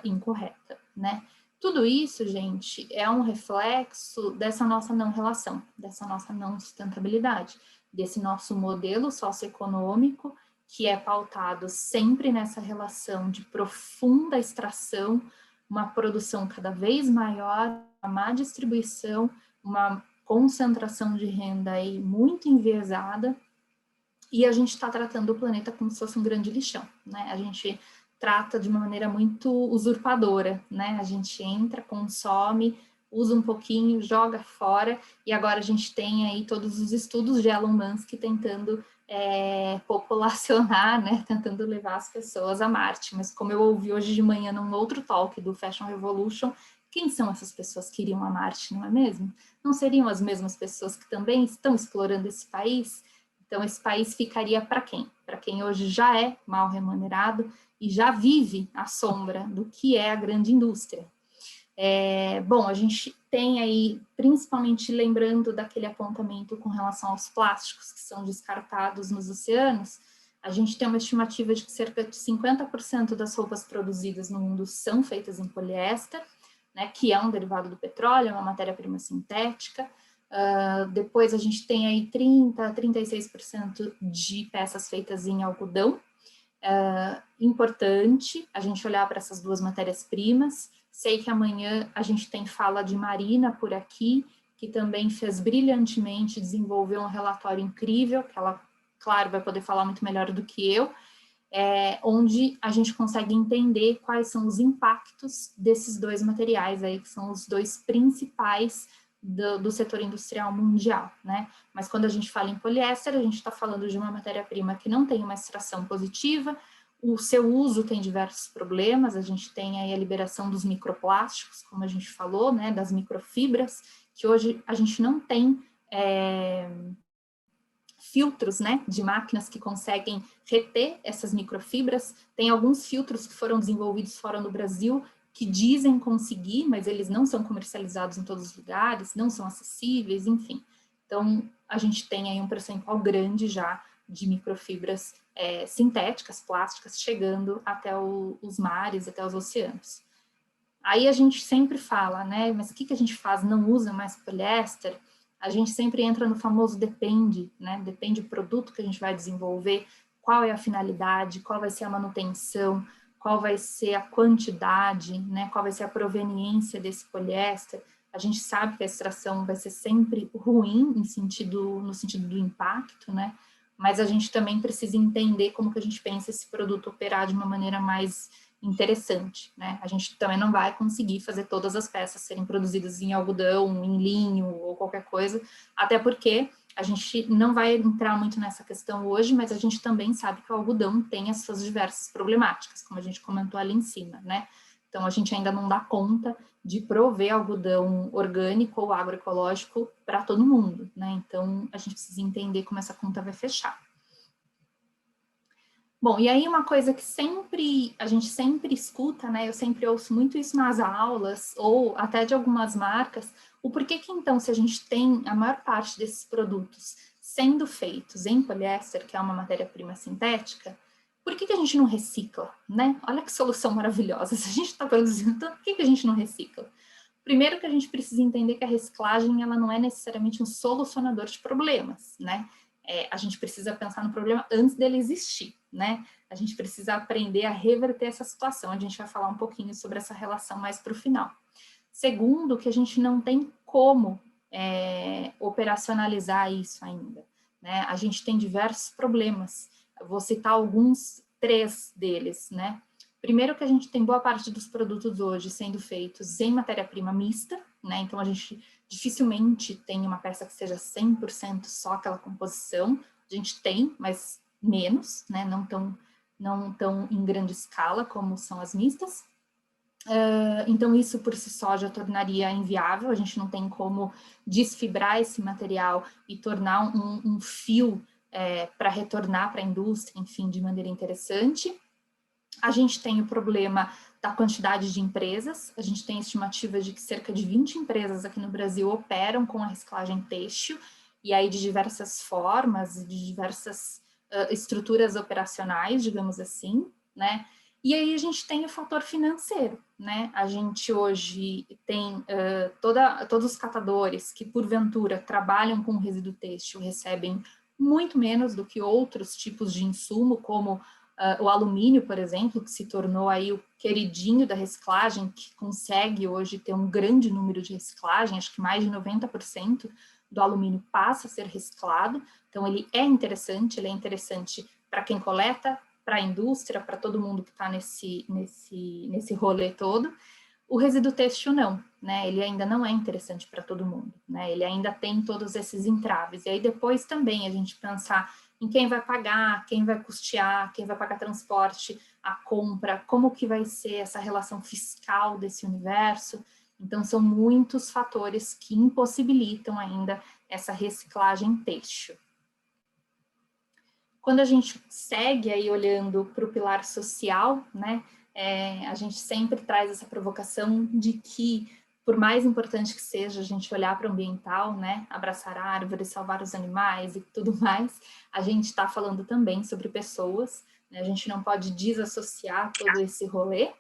incorreta, né? Tudo isso, gente, é um reflexo dessa nossa não relação, dessa nossa não sustentabilidade, desse nosso modelo socioeconômico que é pautado sempre nessa relação de profunda extração, uma produção cada vez maior, uma má distribuição, uma concentração de renda aí muito enviesada, e a gente está tratando o planeta como se fosse um grande lixão, né? A gente trata de uma maneira muito usurpadora, né? A gente entra, consome, usa um pouquinho, joga fora, e agora a gente tem aí todos os estudos de Elon Musk tentando populacionar, né? Tentando levar as pessoas a Marte. Mas como eu ouvi hoje de manhã num outro talk do Fashion Revolution, quem são essas pessoas que iriam a Marte, não é mesmo? Não seriam as mesmas pessoas que também estão explorando esse país? Então, esse país ficaria para quem? Para quem hoje já é mal remunerado e já vive à sombra do que é a grande indústria. Bom, a gente tem aí, principalmente lembrando daquele apontamento com relação aos plásticos que são descartados nos oceanos, a gente tem uma estimativa de que cerca de 50% das roupas produzidas no mundo são feitas em poliéster, né, que é um derivado do petróleo, é uma matéria-prima sintética. Depois a gente tem aí 30% a 36% de peças feitas em algodão. Importante a gente olhar para essas duas matérias-primas. Sei que amanhã a gente tem fala de Marina por aqui, que também fez brilhantemente, desenvolveu um relatório incrível, que ela, claro, vai poder falar muito melhor do que eu, onde a gente consegue entender quais são os impactos desses dois materiais aí, que são os dois principais do setor industrial mundial, né? Mas quando a gente fala em poliéster, a gente está falando de uma matéria-prima que não tem uma extração positiva, o seu uso tem diversos problemas, a gente tem aí a liberação dos microplásticos, como a gente falou, né, das microfibras, que hoje a gente não tem filtros, né, de máquinas que conseguem reter essas microfibras. Tem alguns filtros que foram desenvolvidos fora do Brasil, que dizem conseguir, mas eles não são comercializados em todos os lugares, não são acessíveis, enfim. Então, a gente tem aí um percentual grande já de microfibras sintéticas, plásticas, chegando até os mares, até os oceanos. Aí a gente sempre fala, né, mas o que a gente faz? Não usa mais poliéster? A gente sempre entra no famoso depende, né, depende do produto que a gente vai desenvolver, qual é a finalidade, qual vai ser a manutenção, qual vai ser a quantidade, né, qual vai ser a proveniência desse poliéster. A gente sabe que a extração vai ser sempre ruim no sentido do impacto, né, mas a gente também precisa entender como que a gente pensa esse produto operar de uma maneira mais interessante, né? A gente também não vai conseguir fazer todas as peças serem produzidas em algodão, em linho ou qualquer coisa, até porque a gente não vai entrar muito nessa questão hoje, mas a gente também sabe que o algodão tem as suas diversas problemáticas, como a gente comentou ali em cima, né? Então, a gente ainda não dá conta de prover algodão orgânico ou agroecológico para todo mundo, né? Então, a gente precisa entender como essa conta vai fechar. Bom, e aí uma coisa que a gente sempre escuta, né? Eu sempre ouço muito isso nas aulas, ou até de algumas marcas, o porquê que então, se a gente tem a maior parte desses produtos sendo feitos em poliéster, que é uma matéria-prima sintética, por que a gente não recicla, né? Olha que solução maravilhosa, se a gente está produzindo tanto, por que a gente não recicla? Primeiro que a gente precisa entender que a reciclagem, ela não é necessariamente um solucionador de problemas, né? A gente precisa pensar no problema antes dele existir, né? A gente precisa aprender a reverter essa situação. A gente vai falar um pouquinho sobre essa relação mais para o final. Segundo, que a gente não tem como operacionalizar isso ainda, né? A gente tem diversos problemas. Eu vou citar alguns, 3 deles, né? Primeiro que a gente tem boa parte dos produtos hoje sendo feitos em matéria-prima mista, né? Então a gente dificilmente tem uma peça que seja 100% só aquela composição. A gente tem, mas menos, né? Não tão em grande escala como são as mistas. Então isso por si só já tornaria inviável, a gente não tem como desfibrar esse material e tornar um fio para retornar para a indústria, enfim, de maneira interessante. A gente tem o problema da quantidade de empresas, a gente tem estimativas de que cerca de 20 empresas aqui no Brasil operam com a reciclagem têxtil, e aí de diversas formas, de diversas estruturas operacionais, digamos assim, né? E aí a gente tem o fator financeiro, né? A gente hoje tem todos os catadores que, porventura, trabalham com resíduo têxtil, recebem muito menos do que outros tipos de insumo, como o alumínio, por exemplo, que se tornou aí o queridinho da reciclagem, que consegue hoje ter um grande número de reciclagem, acho que mais de 90% do alumínio passa a ser reciclado, então ele é interessante para quem coleta, para a indústria, para todo mundo que está nesse rolê todo. O resíduo têxtil não, né? Ele ainda não é interessante para todo mundo, né? Ele ainda tem todos esses entraves. E aí depois também a gente pensar em quem vai pagar, quem vai custear, quem vai pagar transporte, a compra, como que vai ser essa relação fiscal desse universo. Então são muitos fatores que impossibilitam ainda essa reciclagem têxtil. Quando a gente segue aí olhando para o pilar social, né, a gente sempre traz essa provocação de que, por mais importante que seja a gente olhar para o ambiental, né, abraçar árvores, salvar os animais e tudo mais, a gente está falando também sobre pessoas, né, a gente não pode desassociar todo esse rolê.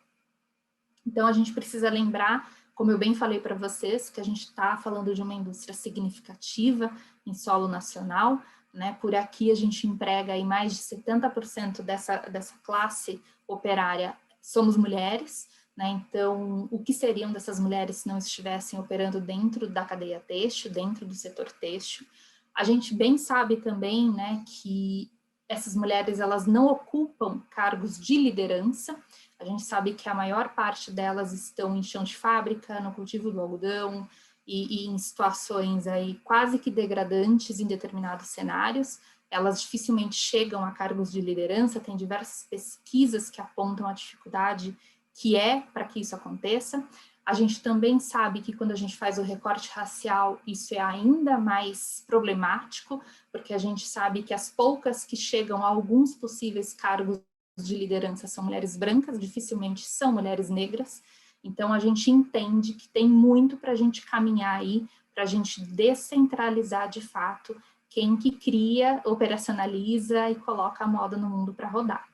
Então a gente precisa lembrar, como eu bem falei para vocês, que a gente está falando de uma indústria significativa em solo nacional, né? Por aqui a gente emprega aí mais de 70% dessa classe operária somos mulheres, né? Então, o que seriam dessas mulheres se não estivessem operando dentro da cadeia têxtil, dentro do setor têxtil? A gente bem sabe também, né, que essas mulheres elas não ocupam cargos de liderança. A gente sabe que a maior parte delas estão em chão de fábrica, no cultivo do algodão, e em situações aí quase que degradantes em determinados cenários. Elas dificilmente chegam a cargos de liderança, tem diversas pesquisas que apontam a dificuldade que é para que isso aconteça. A gente também sabe que quando a gente faz o recorte racial, isso é ainda mais problemático, porque a gente sabe que as poucas que chegam a alguns possíveis cargos de liderança são mulheres brancas, dificilmente são mulheres negras. Então, a gente entende que tem muito para a gente caminhar aí, para a gente descentralizar de fato quem que cria, operacionaliza e coloca a moda no mundo para rodar.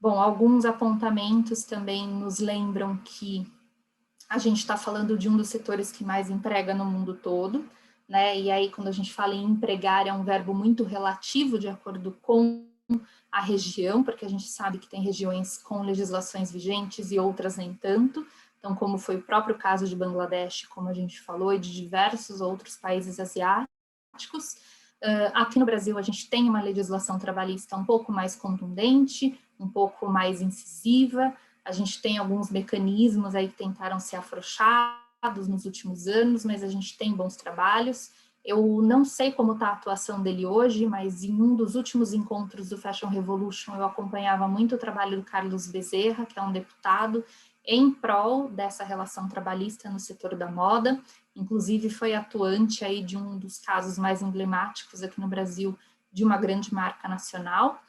Bom, alguns apontamentos também nos lembram que a gente está falando de um dos setores que mais emprega no mundo todo, né? E aí, quando a gente fala em empregar, é um verbo muito relativo de acordo com a região, porque a gente sabe que tem regiões com legislações vigentes e outras nem tanto. Então, como foi o próprio caso de Bangladesh, como a gente falou, e de diversos outros países asiáticos. Aqui no Brasil, a gente tem uma legislação trabalhista um pouco mais contundente, um pouco mais incisiva. A gente tem alguns mecanismos aí que tentaram ser afrouxados nos últimos anos, mas a gente tem bons trabalhos. Eu não sei como está a atuação dele hoje, mas em um dos últimos encontros do Fashion Revolution, eu acompanhava muito o trabalho do Carlos Bezerra, que é um deputado, em prol dessa relação trabalhista no setor da moda. Inclusive, foi atuante aí de um dos casos mais emblemáticos aqui no Brasil, de uma grande marca nacional.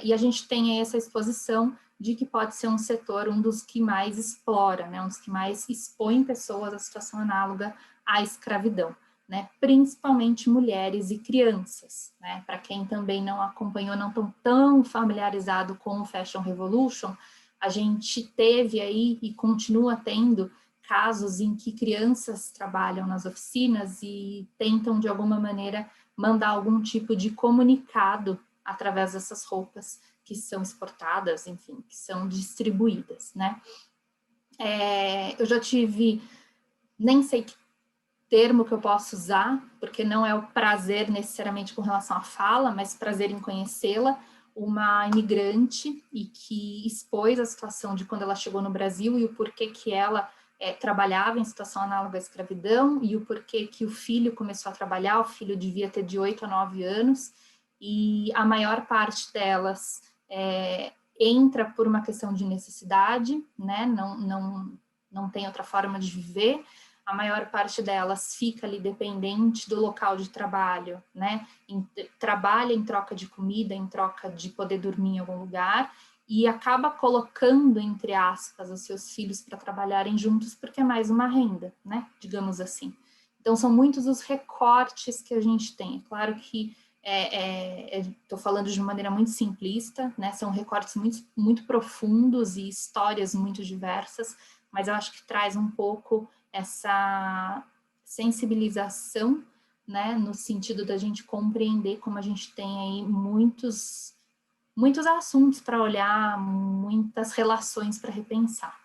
E a gente tem aí essa exposição de que pode ser um setor, um dos que mais explora, né, um dos que mais expõe pessoas à situação análoga à escravidão, né, principalmente mulheres e crianças, né, para quem também não acompanhou, não tão familiarizado com o Fashion Revolution, a gente teve aí e continua tendo casos em que crianças trabalham nas oficinas e tentam de alguma maneira mandar algum tipo de comunicado através dessas roupas que são exportadas, enfim, que são distribuídas, né? Eu já tive, nem sei que termo que eu posso usar, porque não é o prazer necessariamente com relação à fala, mas prazer em conhecê-la, uma imigrante e que expôs a situação de quando ela chegou no Brasil e o porquê que ela trabalhava em situação análoga à escravidão e o porquê que o filho começou a trabalhar, o filho devia ter de 8 a 9 anos, e a maior parte delas entra por uma questão de necessidade, né? Não tem outra forma de viver. A maior parte delas fica ali dependente do local de trabalho, né? Trabalha em troca de comida, em troca de poder dormir em algum lugar, e acaba colocando, entre aspas, os seus filhos para trabalharem juntos, porque é mais uma renda, né? Digamos assim. Então, são muitos os recortes que a gente tem. É claro que estou falando de uma maneira muito simplista, né? São recortes muito profundos e histórias muito diversas, mas eu acho que traz um pouco essa sensibilização, né, no sentido da gente compreender como a gente tem aí muitos assuntos para olhar, muitas relações para repensar.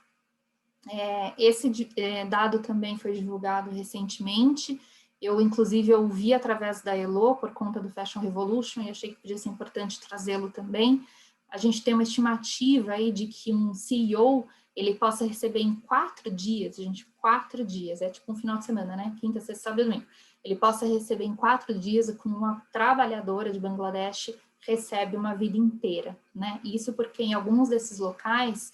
Esse dado também foi divulgado recentemente. Eu, inclusive, ouvi através da Elo, por conta do Fashion Revolution, e achei que podia ser importante trazê-lo também. A gente tem uma estimativa aí de que um CEO, ele possa receber em 4 dias, gente, 4 dias, é tipo um final de semana, né? Quinta, sexta, sábado e domingo. Ele possa receber em 4 dias, como uma trabalhadora de Bangladesh recebe uma vida inteira, né? Isso porque em alguns desses locais,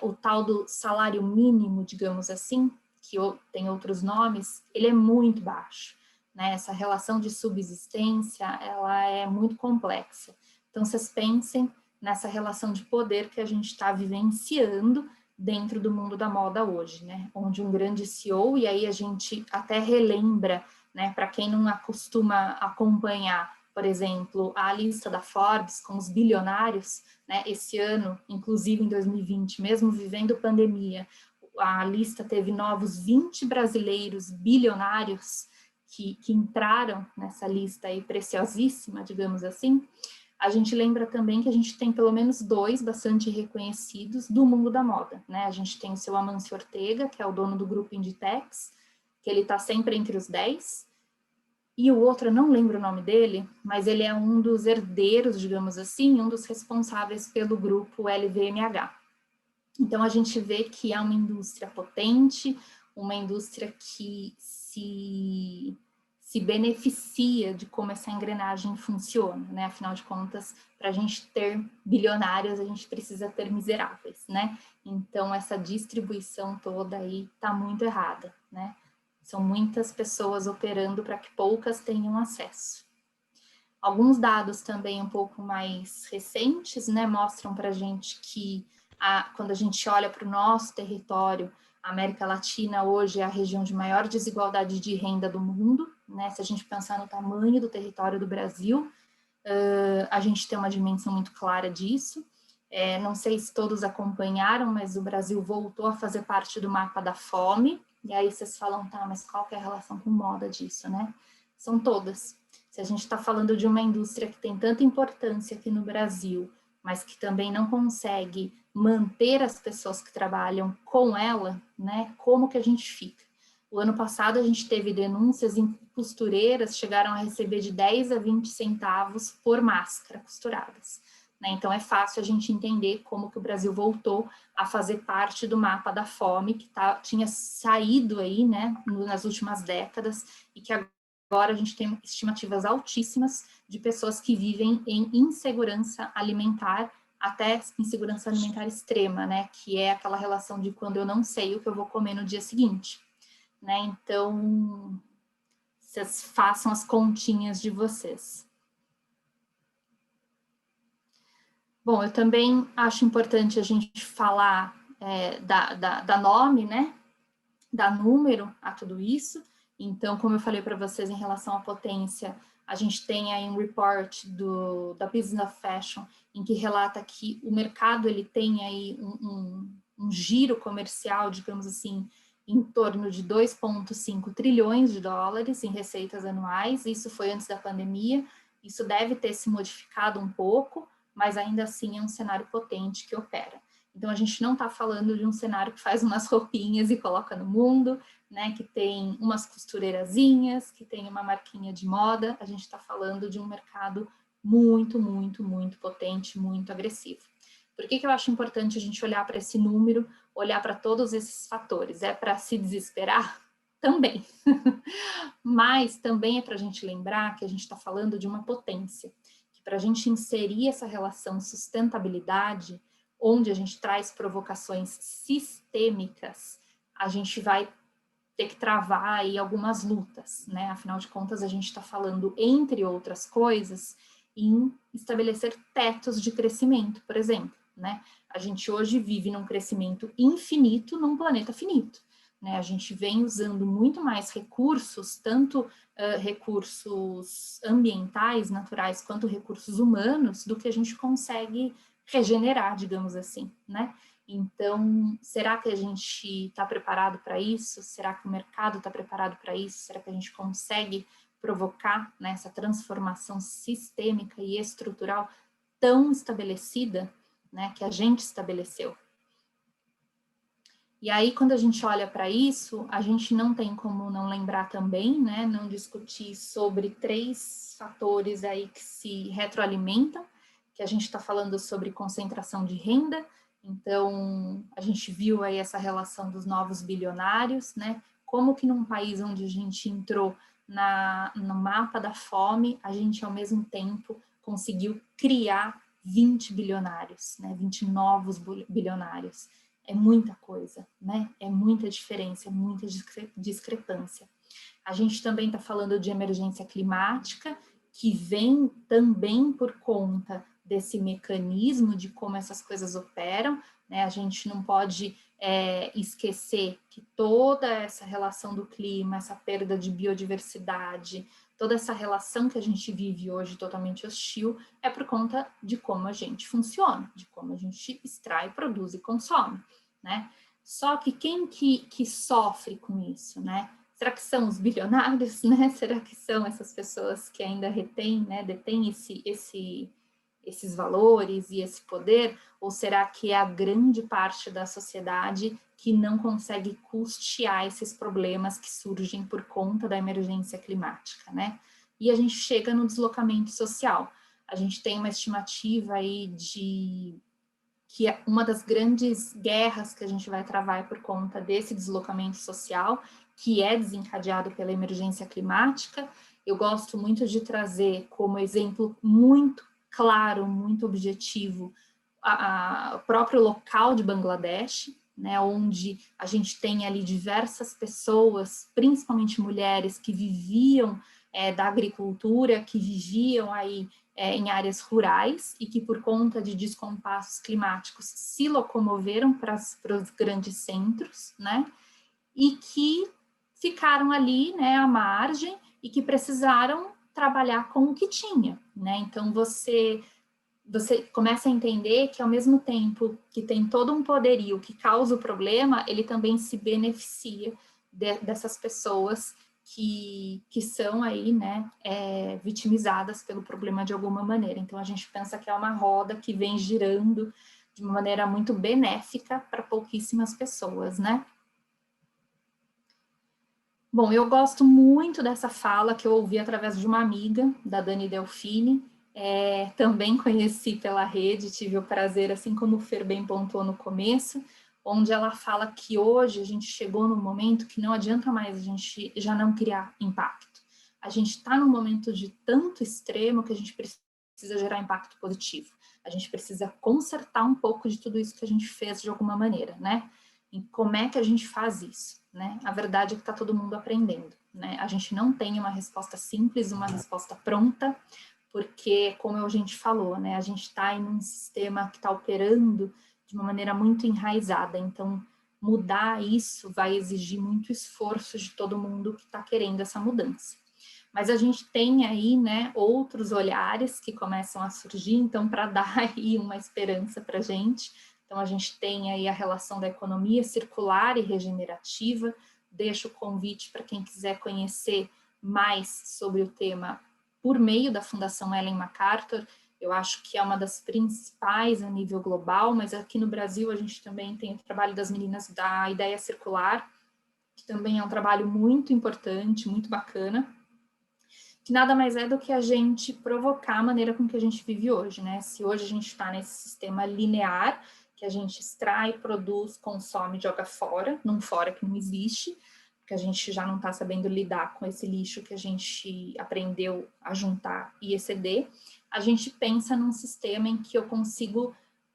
o tal do salário mínimo, digamos assim, que tem outros nomes, ele é muito baixo, né? Essa relação de subsistência, ela é muito complexa. Então, vocês pensem nessa relação de poder que a gente está vivenciando dentro do mundo da moda hoje, né? Onde um grande CEO, e aí a gente até relembra, né, para quem não acostuma acompanhar, por exemplo, a lista da Forbes com os bilionários, né? Esse ano, inclusive em 2020, mesmo vivendo pandemia, a lista teve novos 20 brasileiros bilionários que entraram nessa lista aí preciosíssima, digamos assim. A gente lembra também que a gente tem pelo menos 2 bastante reconhecidos do mundo da moda, né? A gente tem o seu Amancio Ortega, que é o dono do grupo Inditex, que ele está sempre entre os 10, e o outro, eu não lembro o nome dele, mas ele é um dos herdeiros, digamos assim, um dos responsáveis pelo grupo LVMH. Então, a gente vê que é uma indústria potente, uma indústria que se beneficia de como essa engrenagem funciona, né? Afinal de contas, para a gente ter bilionários, a gente precisa ter miseráveis, né? Então, essa distribuição toda aí está muito errada, né? São muitas pessoas operando para que poucas tenham acesso. Alguns dados também um pouco mais recentes, né, mostram para a gente que quando a gente olha para o nosso território, a América Latina hoje é a região de maior desigualdade de renda do mundo, né? Se a gente pensar no tamanho do território do Brasil, a gente tem uma dimensão muito clara disso. Não sei se todos acompanharam, mas o Brasil voltou a fazer parte do mapa da fome, e aí vocês falam, tá, mas qual que é a relação com moda disso, né? São todas. Se a gente está falando de uma indústria que tem tanta importância aqui no Brasil, mas que também não consegue manter as pessoas que trabalham com ela, né? Como que a gente fica? O ano passado a gente teve denúncias em costureiras chegaram a receber de 10 a 20 centavos por máscara costuradas. Né? Então é fácil a gente entender como que o Brasil voltou a fazer parte do mapa da fome que tinha saído aí, né, nas últimas décadas e que agora a gente tem estimativas altíssimas de pessoas que vivem em insegurança alimentar, até insegurança alimentar extrema, né? Que é aquela relação de quando eu não sei o que eu vou comer no dia seguinte, né? Então, vocês façam as continhas de vocês. Bom, eu também acho importante a gente falar da nome, né? Dar número a tudo isso. Então, como eu falei para vocês em relação à potência, a gente tem aí um report da Business of Fashion, em que relata que o mercado ele tem aí um giro comercial, digamos assim, em torno de 2,5 trilhões de dólares em receitas anuais. Isso foi antes da pandemia. Isso deve ter se modificado um pouco, mas ainda assim é um cenário potente que opera. Então, a gente não está falando de um cenário que faz umas roupinhas e coloca no mundo, né, que tem umas costureirazinhas, que tem uma marquinha de moda. A gente está falando de um mercado muito, muito, muito potente, muito agressivo. Por que eu acho importante a gente olhar para esse número, olhar para todos esses fatores? É para se desesperar? Também. Mas também é para a gente lembrar que a gente está falando de uma potência, que para a gente inserir essa relação sustentabilidade, onde a gente traz provocações sistêmicas, a gente vai ter que travar aí algumas lutas, né? Afinal de contas, a gente está falando, entre outras coisas, em estabelecer tetos de crescimento, por exemplo, né? A gente hoje vive num crescimento infinito num planeta finito, né? A gente vem usando muito mais recursos, tanto recursos ambientais, naturais, quanto recursos humanos, do que a gente consegue regenerar, digamos assim, né? Então, será que a gente está preparado para isso? Será que o mercado está preparado para isso? Será que a gente consegue provocar, né, essa transformação sistêmica e estrutural tão estabelecida, né, que a gente estabeleceu? E aí, quando a gente olha para isso, a gente não tem como não lembrar também, né, não discutir sobre 3 fatores aí que se retroalimentam, que a gente está falando sobre concentração de renda. Então, a gente viu aí essa relação dos novos bilionários, né, como que num país onde a gente entrou no mapa da fome, a gente ao mesmo tempo conseguiu criar 20 bilionários, né, 20 novos bilionários. É muita coisa, né? É muita diferença, é muita discrepância. A gente também está falando de emergência climática, que vem também por conta desse mecanismo de como essas coisas operam, né? A gente não pode esquecer que toda essa relação do clima, essa perda de biodiversidade, toda essa relação que a gente vive hoje totalmente hostil, é por conta de como a gente funciona, de como a gente extrai, produz e consome, né? Só que quem que sofre com isso, né? Será que são os bilionários, né? Será que são essas pessoas que ainda retêm, né, detêm esses valores e esse poder? Ou será que é a grande parte da sociedade que não consegue custear esses problemas que surgem por conta da emergência climática, né? E a gente chega no deslocamento social. A gente tem uma estimativa aí de que é uma das grandes guerras que a gente vai travar é por conta desse deslocamento social, que é desencadeado pela emergência climática. Eu gosto muito de trazer como exemplo muito claro, muito objetivo, o próprio local de Bangladesh, né, onde a gente tem ali diversas pessoas, principalmente mulheres, que viviam da agricultura, que viviam aí em áreas rurais e que, por conta de descompassos climáticos, se locomoveram para os grandes centros, né, e que ficaram ali, né, à margem e que precisaram trabalhar com o que tinha, né? Então, você começa a entender que, ao mesmo tempo que tem todo um poderio que causa o problema, ele também se beneficia dessas pessoas que são aí, né, vitimizadas pelo problema de alguma maneira. Então, a gente pensa que é uma roda que vem girando de uma maneira muito benéfica para pouquíssimas pessoas, né? Bom, eu gosto muito dessa fala que eu ouvi através de uma amiga, da Dani Delfini. Também conheci pela rede, tive o prazer, assim como o Fer bem pontuou no começo, onde ela fala que hoje a gente chegou num momento que não adianta mais a gente já não criar impacto. A gente está num momento de tanto extremo que a gente precisa gerar impacto positivo. A gente precisa consertar um pouco de tudo isso que a gente fez de alguma maneira, né? E como é que a gente faz isso, né? A verdade é que está todo mundo aprendendo, né? A gente não tem uma resposta simples, uma resposta pronta, porque, como a gente falou, né? A gente está em um sistema que está operando de uma maneira muito enraizada, então mudar isso vai exigir muito esforço de todo mundo que está querendo essa mudança. Mas a gente tem aí, né, outros olhares que começam a surgir, então, para dar aí uma esperança para a gente. Então, a gente tem aí a relação da economia circular e regenerativa. Deixo o convite para quem quiser conhecer mais sobre o tema por meio da Fundação Ellen MacArthur. Eu acho que é uma das principais a nível global, mas aqui no Brasil a gente também tem o trabalho das meninas da Ideia Circular, que também é um trabalho muito importante, muito bacana, que nada mais é do que a gente provocar a maneira com que a gente vive hoje, né? Se hoje a gente está nesse sistema linear, que a gente extrai, produz, consome, joga fora, num fora que não existe, porque a gente já não está sabendo lidar com esse lixo que a gente aprendeu a juntar e exceder, a gente pensa num sistema em que eu consigo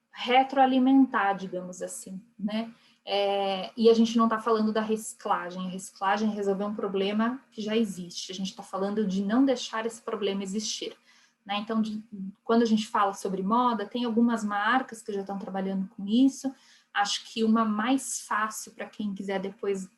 retroalimentar, digamos assim, né? E a gente não está falando da reciclagem. A reciclagem é resolver um problema que já existe. A gente está falando de não deixar esse problema existir, né? Então, quando a gente fala sobre moda, tem algumas marcas que já estão trabalhando com isso. Acho que uma mais fácil para quem quiser depois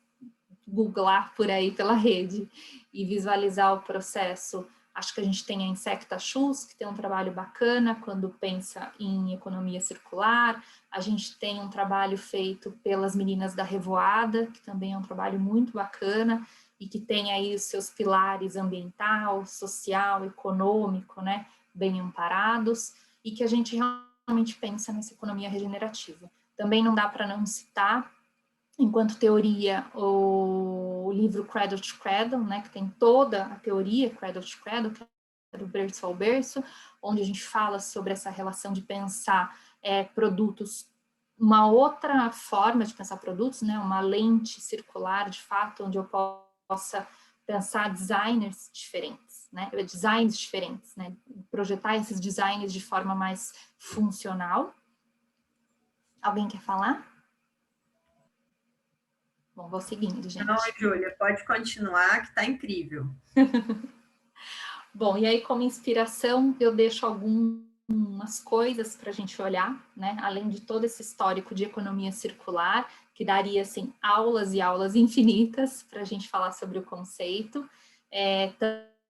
googlar por aí pela rede e visualizar o processo. Acho que a gente tem a Insecta Shoes, que tem um trabalho bacana quando pensa em economia circular. A gente tem um trabalho feito pelas meninas da Revoada, que também é um trabalho muito bacana e que tem aí os seus pilares ambiental, social, econômico, né, bem amparados, e que a gente realmente pensa nessa economia regenerativa. Também não dá para não citar, enquanto teoria, o livro Cradle to Cradle, né, que tem toda a teoria Cradle to Cradle, que é do berço ao berço, onde a gente fala sobre essa relação de pensar produtos, uma outra forma de pensar produtos, né, uma lente circular, de fato, onde eu possa pensar designers diferentes, né, designs diferentes, né, projetar esses designs de forma mais funcional. Alguém quer falar? Bom, vou seguindo, gente. Não, Júlia, pode continuar, que está incrível. Bom, e aí como inspiração eu deixo algumas coisas para a gente olhar, né? Além de todo esse histórico de economia circular, que daria, assim, aulas e aulas infinitas para a gente falar sobre o conceito.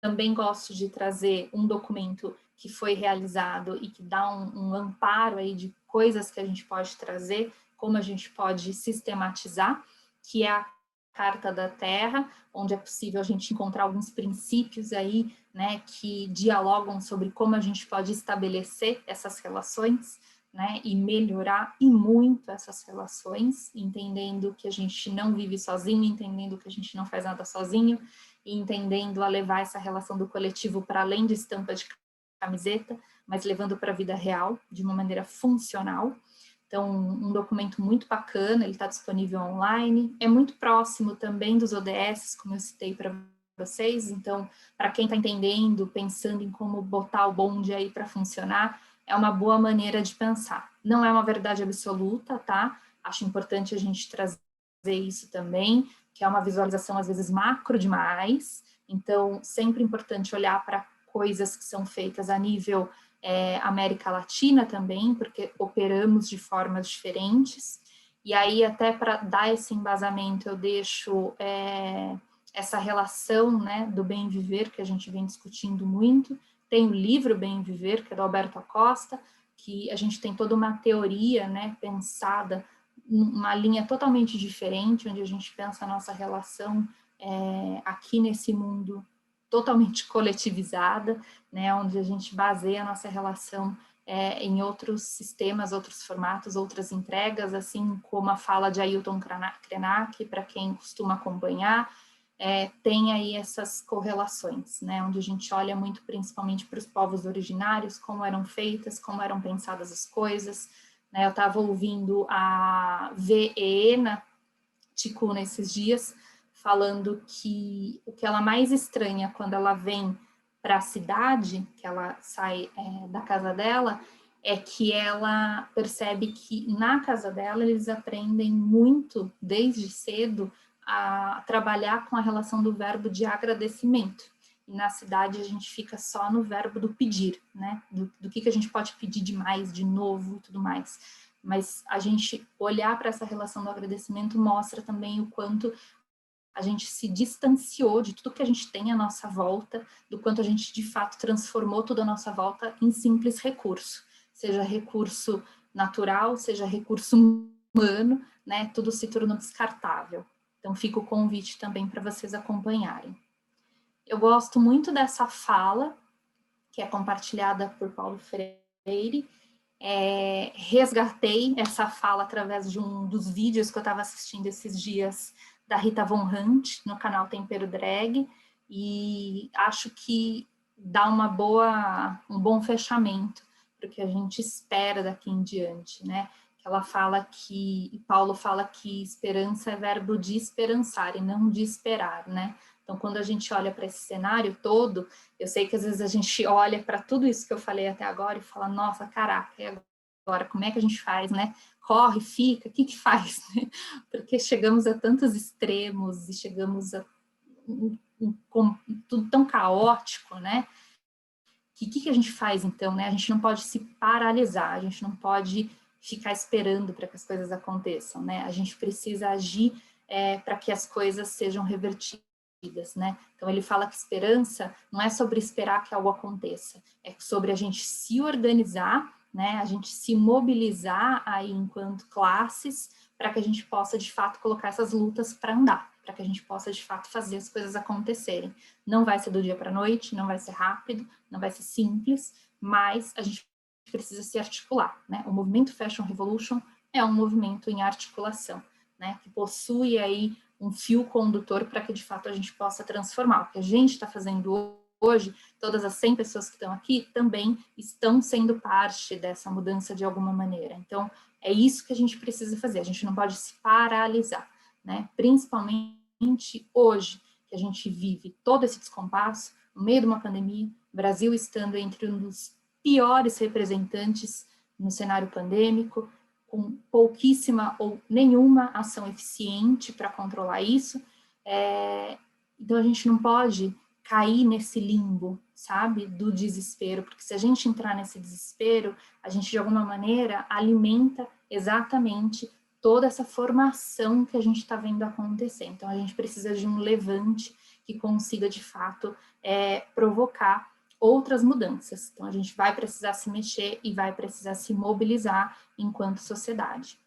Também gosto de trazer um documento que foi realizado e que dá um amparo aí de coisas que a gente pode trazer, como a gente pode sistematizar, que é a Carta da Terra, onde é possível a gente encontrar alguns princípios aí, né, que dialogam sobre como a gente pode estabelecer essas relações, né, e melhorar e muito essas relações, entendendo que a gente não vive sozinho, entendendo que a gente não faz nada sozinho, e entendendo a levar essa relação do coletivo para além de estampa de camiseta, mas levando para a vida real, de uma maneira funcional. Então, um documento muito bacana, ele está disponível online, é muito próximo também dos ODS, como eu citei para vocês, então, para quem está entendendo, pensando em como botar o bonde aí para funcionar, é uma boa maneira de pensar. Não é uma verdade absoluta, tá? Acho importante a gente trazer isso também, que é uma visualização às vezes macro demais, então, sempre importante olhar para coisas que são feitas a nível América Latina também, porque operamos de formas diferentes, e aí até para dar esse embasamento eu deixo essa relação, né, do bem viver, que a gente vem discutindo muito. Tem o livro Bem Viver, que é do Alberto Acosta, que a gente tem toda uma teoria, né, pensada, uma linha totalmente diferente, onde a gente pensa a nossa relação aqui nesse mundo totalmente coletivizada, né, onde a gente baseia a nossa relação em outros sistemas, outros formatos, outras entregas, assim como a fala de Ailton Krenak, para quem costuma acompanhar, tem aí essas correlações, né, onde a gente olha muito principalmente para os povos originários, como eram feitas, como eram pensadas as coisas, né. Eu estava ouvindo a Veena Tiku nesses dias, falando que o que ela mais estranha quando ela vem para a cidade, que ela sai da casa dela, é que ela percebe que na casa dela eles aprendem muito, desde cedo, a trabalhar com a relação do verbo de agradecimento. E na cidade a gente fica só no verbo do pedir, né? Do que a gente pode pedir de mais, de novo e tudo mais. Mas a gente olhar para essa relação do agradecimento mostra também o quanto a gente se distanciou de tudo que a gente tem à nossa volta, do quanto a gente de fato transformou tudo à nossa volta em simples recurso, seja recurso natural, seja recurso humano, né, tudo se tornou descartável. Então, fica o convite também para vocês acompanharem. Eu gosto muito dessa fala, que é compartilhada por Paulo Freire. Resgatei essa fala através de um dos vídeos que eu estava assistindo esses dias, da Rita Von Hunt, no canal Tempero Drag, e acho que dá um bom fechamento para o que a gente espera daqui em diante, né? Ela fala que, Paulo fala que esperança é verbo de esperançar e não de esperar, né? Então, quando a gente olha para esse cenário todo, eu sei que às vezes a gente olha para tudo isso que eu falei até agora e fala, nossa, caraca, e agora como é que a gente faz, né? Corre, fica, o que faz? Porque chegamos a tantos extremos e chegamos a tudo tão caótico, né? Que a gente faz então, né? A gente não pode se paralisar, a gente não pode ficar esperando para que as coisas aconteçam, né? A gente precisa agir para que as coisas sejam revertidas, né? Então ele fala que esperança não é sobre esperar que algo aconteça, é sobre a gente se organizar, né? A gente se mobilizar aí enquanto classes para que a gente possa de fato colocar essas lutas para andar, para que a gente possa de fato fazer as coisas acontecerem. Não vai ser do dia para a noite, não vai ser rápido, não vai ser simples, mas a gente precisa se articular, né? O movimento Fashion Revolution é um movimento em articulação, né? Que possui aí um fio condutor para que de fato a gente possa transformar. O que a gente está fazendo hoje, todas as 100 pessoas que estão aqui também estão sendo parte dessa mudança de alguma maneira. Então, é isso que a gente precisa fazer, a gente não pode se paralisar, né? Principalmente hoje, que a gente vive todo esse descompasso, no meio de uma pandemia, o Brasil estando entre um dos piores representantes no cenário pandêmico, com pouquíssima ou nenhuma ação eficiente para controlar isso. Então, a gente não pode cair nesse limbo, sabe, do desespero, porque se a gente entrar nesse desespero, a gente, de alguma maneira, alimenta exatamente toda essa formação que a gente está vendo acontecer. Então, a gente precisa de um levante que consiga, de fato, provocar outras mudanças. Então, a gente vai precisar se mexer e vai precisar se mobilizar enquanto sociedade.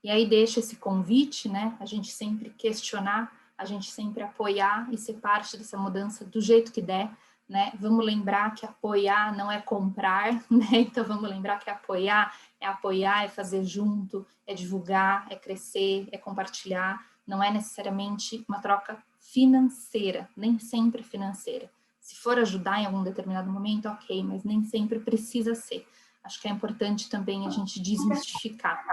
E aí deixa esse convite, né, a gente sempre questionar, a gente sempre apoiar e ser parte dessa mudança do jeito que der, né? Vamos lembrar que apoiar não é comprar, né? Então vamos lembrar que apoiar, é fazer junto, é divulgar, é crescer, é compartilhar, não é necessariamente uma troca financeira, nem sempre financeira. Se for ajudar em algum determinado momento, ok, mas nem sempre precisa ser. Acho que é importante também a gente desmistificar.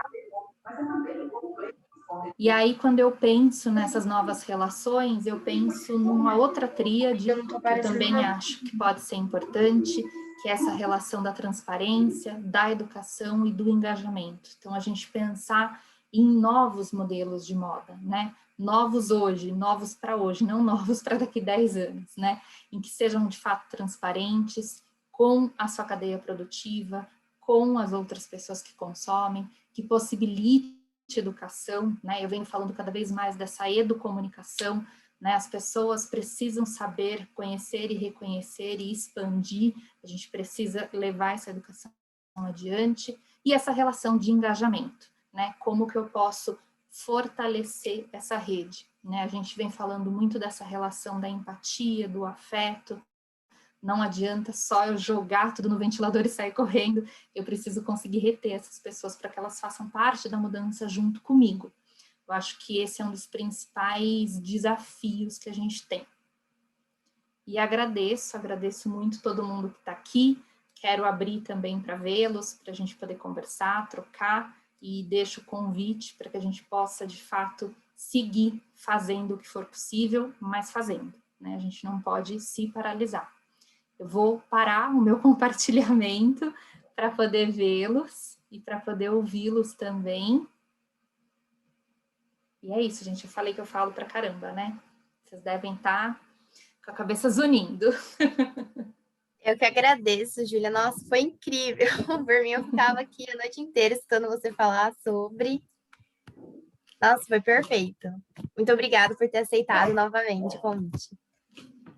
E aí, quando eu penso nessas novas relações, eu penso numa outra tríade, que eu também acho que pode ser importante, que é essa relação da transparência, da educação e do engajamento. Então, a gente pensar em novos modelos de moda, né? Novos hoje, novos para hoje, não novos para daqui 10 anos, né? Em que sejam, de fato, transparentes, com a sua cadeia produtiva, com as outras pessoas que consomem, que possibilite educação, né? Eu venho falando cada vez mais dessa educomunicação, né? As pessoas precisam saber, conhecer e reconhecer e expandir, a gente precisa levar essa educação adiante, e essa relação de engajamento, né? Como que eu posso fortalecer essa rede, né? A gente vem falando muito dessa relação da empatia, do afeto. Não adianta só eu jogar tudo no ventilador e sair correndo, eu preciso conseguir reter essas pessoas para que elas façam parte da mudança junto comigo. Eu acho que esse é um dos principais desafios que a gente tem. E agradeço muito todo mundo que está aqui, quero abrir também para vê-los, para a gente poder conversar, trocar, e deixo o convite para que a gente possa, de fato, seguir fazendo o que for possível, mas fazendo, né? A gente não pode se paralisar. Eu vou parar o meu compartilhamento para poder vê-los e para poder ouvi-los também. E é isso, gente. Eu falei que eu falo pra caramba, né? Vocês devem estar com a cabeça zunindo. Eu que agradeço, Júlia. Nossa, foi incrível. Por mim, eu ficava aqui a noite inteira escutando você falar sobre. Nossa, foi perfeito. Muito obrigada por ter aceitado novamente o convite.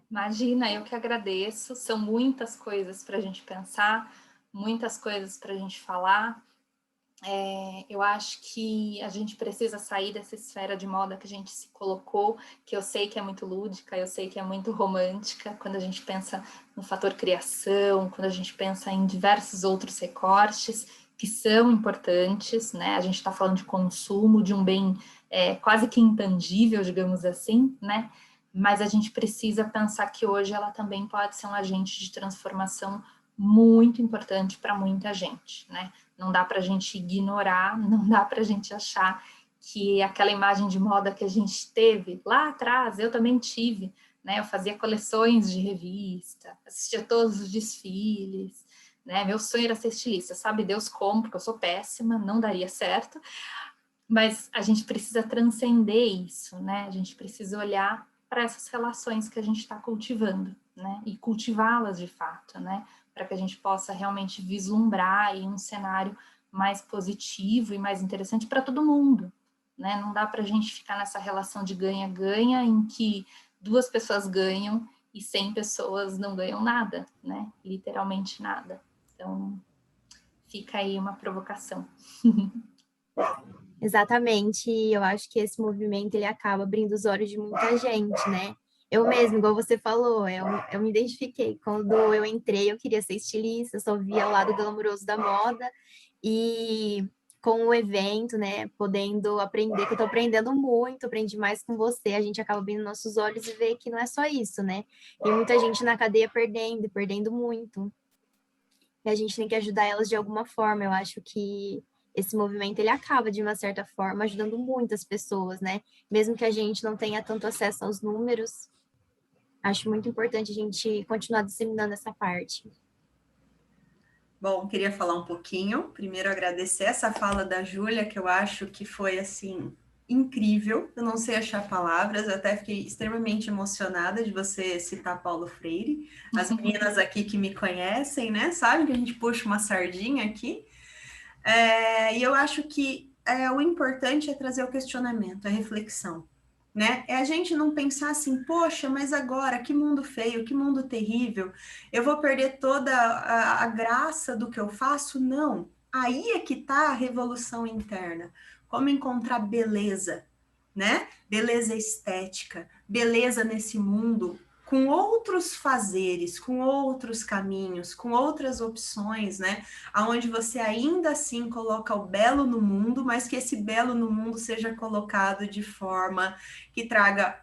Imagina, eu que agradeço. São muitas coisas para a gente pensar, muitas coisas para a gente falar. Eu acho que a gente precisa sair dessa esfera de moda que a gente se colocou, que eu sei que é muito lúdica, eu sei que é muito romântica, quando a gente pensa no fator criação, quando a gente pensa em diversos outros recortes que são importantes, né? A gente está falando de consumo, de um bem quase que intangível, digamos assim, né? Mas a gente precisa pensar que hoje ela também pode ser um agente de transformação muito importante para muita gente, né? Não dá para a gente ignorar, não dá para a gente achar que aquela imagem de moda que a gente teve lá atrás, eu também tive, né? Eu fazia coleções de revista, assistia todos os desfiles, né? Meu sonho era ser estilista, sabe Deus como, porque eu sou péssima, não daria certo, mas a gente precisa transcender isso, né? A gente precisa olhar para essas relações que a gente está cultivando, né? E cultivá-las de fato, né? Para que a gente possa realmente vislumbrar aí um cenário mais positivo e mais interessante para todo mundo, né? Não dá para a gente ficar nessa relação de ganha-ganha em que 2 pessoas ganham e 100 pessoas não ganham nada, né? Literalmente nada. Então, fica aí uma provocação. Exatamente, e eu acho que esse movimento ele acaba abrindo os olhos de muita gente, né? Eu mesmo, igual você falou, eu me identifiquei. Quando eu entrei, eu queria ser estilista, eu só via o lado glamouroso da moda, e com o evento, né, podendo aprender, que eu tô aprendendo muito, aprendi mais com você, a gente acaba abrindo nossos olhos e vê que não é só isso, né? Tem muita gente na cadeia perdendo, e perdendo muito. E a gente tem que ajudar elas de alguma forma. Eu acho que esse movimento ele acaba, de uma certa forma, ajudando muitas pessoas, né? Mesmo que a gente não tenha tanto acesso aos números, acho muito importante a gente continuar disseminando essa parte. Bom, queria falar um pouquinho. Primeiro, agradecer essa fala da Júlia, que eu acho que foi, assim, incrível. Eu não sei achar palavras, eu até fiquei extremamente emocionada de você citar Paulo Freire. As meninas aqui que me conhecem, né, sabem que a gente puxa uma sardinha aqui. E eu acho que o importante é trazer o questionamento, a reflexão, né? É a gente não pensar assim, poxa, mas agora, que mundo feio, que mundo terrível, eu vou perder toda a graça do que eu faço? Não. Aí é que tá a revolução interna. Como encontrar beleza, né? Beleza estética, beleza nesse mundo com outros fazeres, com outros caminhos, com outras opções, né? Aonde você ainda assim coloca o belo no mundo, mas que esse belo no mundo seja colocado de forma que traga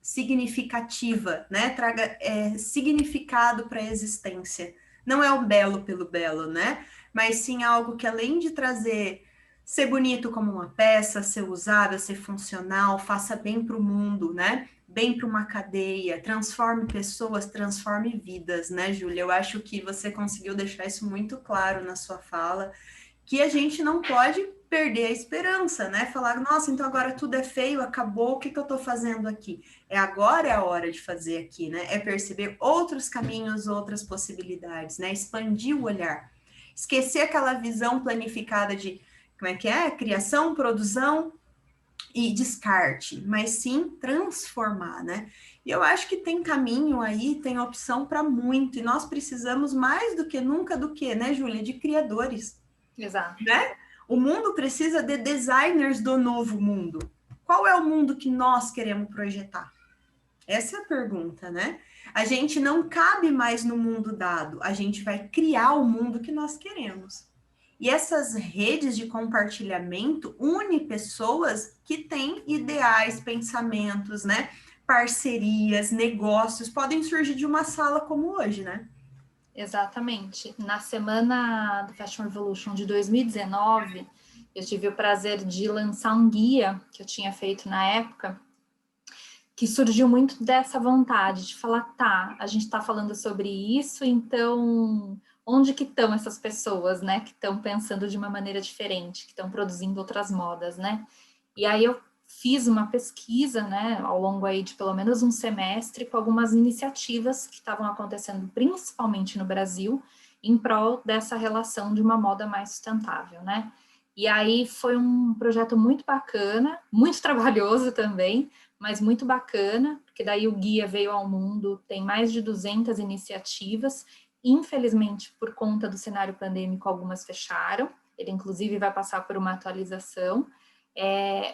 significativa, né? Traga significado para a existência. Não é o belo pelo belo, né? Mas sim algo que além de trazer ser bonito como uma peça, ser usável, ser funcional, faça bem para o mundo, né? Bem para uma cadeia, transforme pessoas, transforme vidas, né, Júlia? Eu acho que você conseguiu deixar isso muito claro na sua fala, que a gente não pode perder a esperança, né? Falar, nossa, então agora tudo é feio, acabou, o que eu estou fazendo aqui? Agora é a hora de fazer aqui, né? É perceber outros caminhos, outras possibilidades, né? Expandir o olhar. Esquecer aquela visão planificada de, como é que é? Criação, produção e descarte, mas sim transformar, né? E eu acho que tem caminho aí, tem opção para muito, e nós precisamos mais do que nunca do que, né, Júlia, de criadores. Exato. Né? O mundo precisa de designers do novo mundo. Qual é o mundo que nós queremos projetar? Essa é a pergunta, né? A gente não cabe mais no mundo dado, a gente vai criar o mundo que nós queremos. E essas redes de compartilhamento unem pessoas que têm ideais, pensamentos, né? Parcerias, negócios, podem surgir de uma sala como hoje, né? Exatamente. Na semana do Fashion Revolution de 2019, eu tive o prazer de lançar um guia que eu tinha feito na época, que surgiu muito dessa vontade de falar, tá, a gente está falando sobre isso, então onde que estão essas pessoas, né, que estão pensando de uma maneira diferente, que estão produzindo outras modas, né? E aí eu fiz uma pesquisa, né, ao longo aí de pelo menos um semestre, com algumas iniciativas que estavam acontecendo principalmente no Brasil, em prol dessa relação de uma moda mais sustentável, né? E aí foi um projeto muito bacana, muito trabalhoso também, mas muito bacana, porque daí o guia veio ao mundo, tem mais de 200 iniciativas, Infelizmente, por conta do cenário pandêmico, algumas fecharam, ele inclusive vai passar por uma atualização,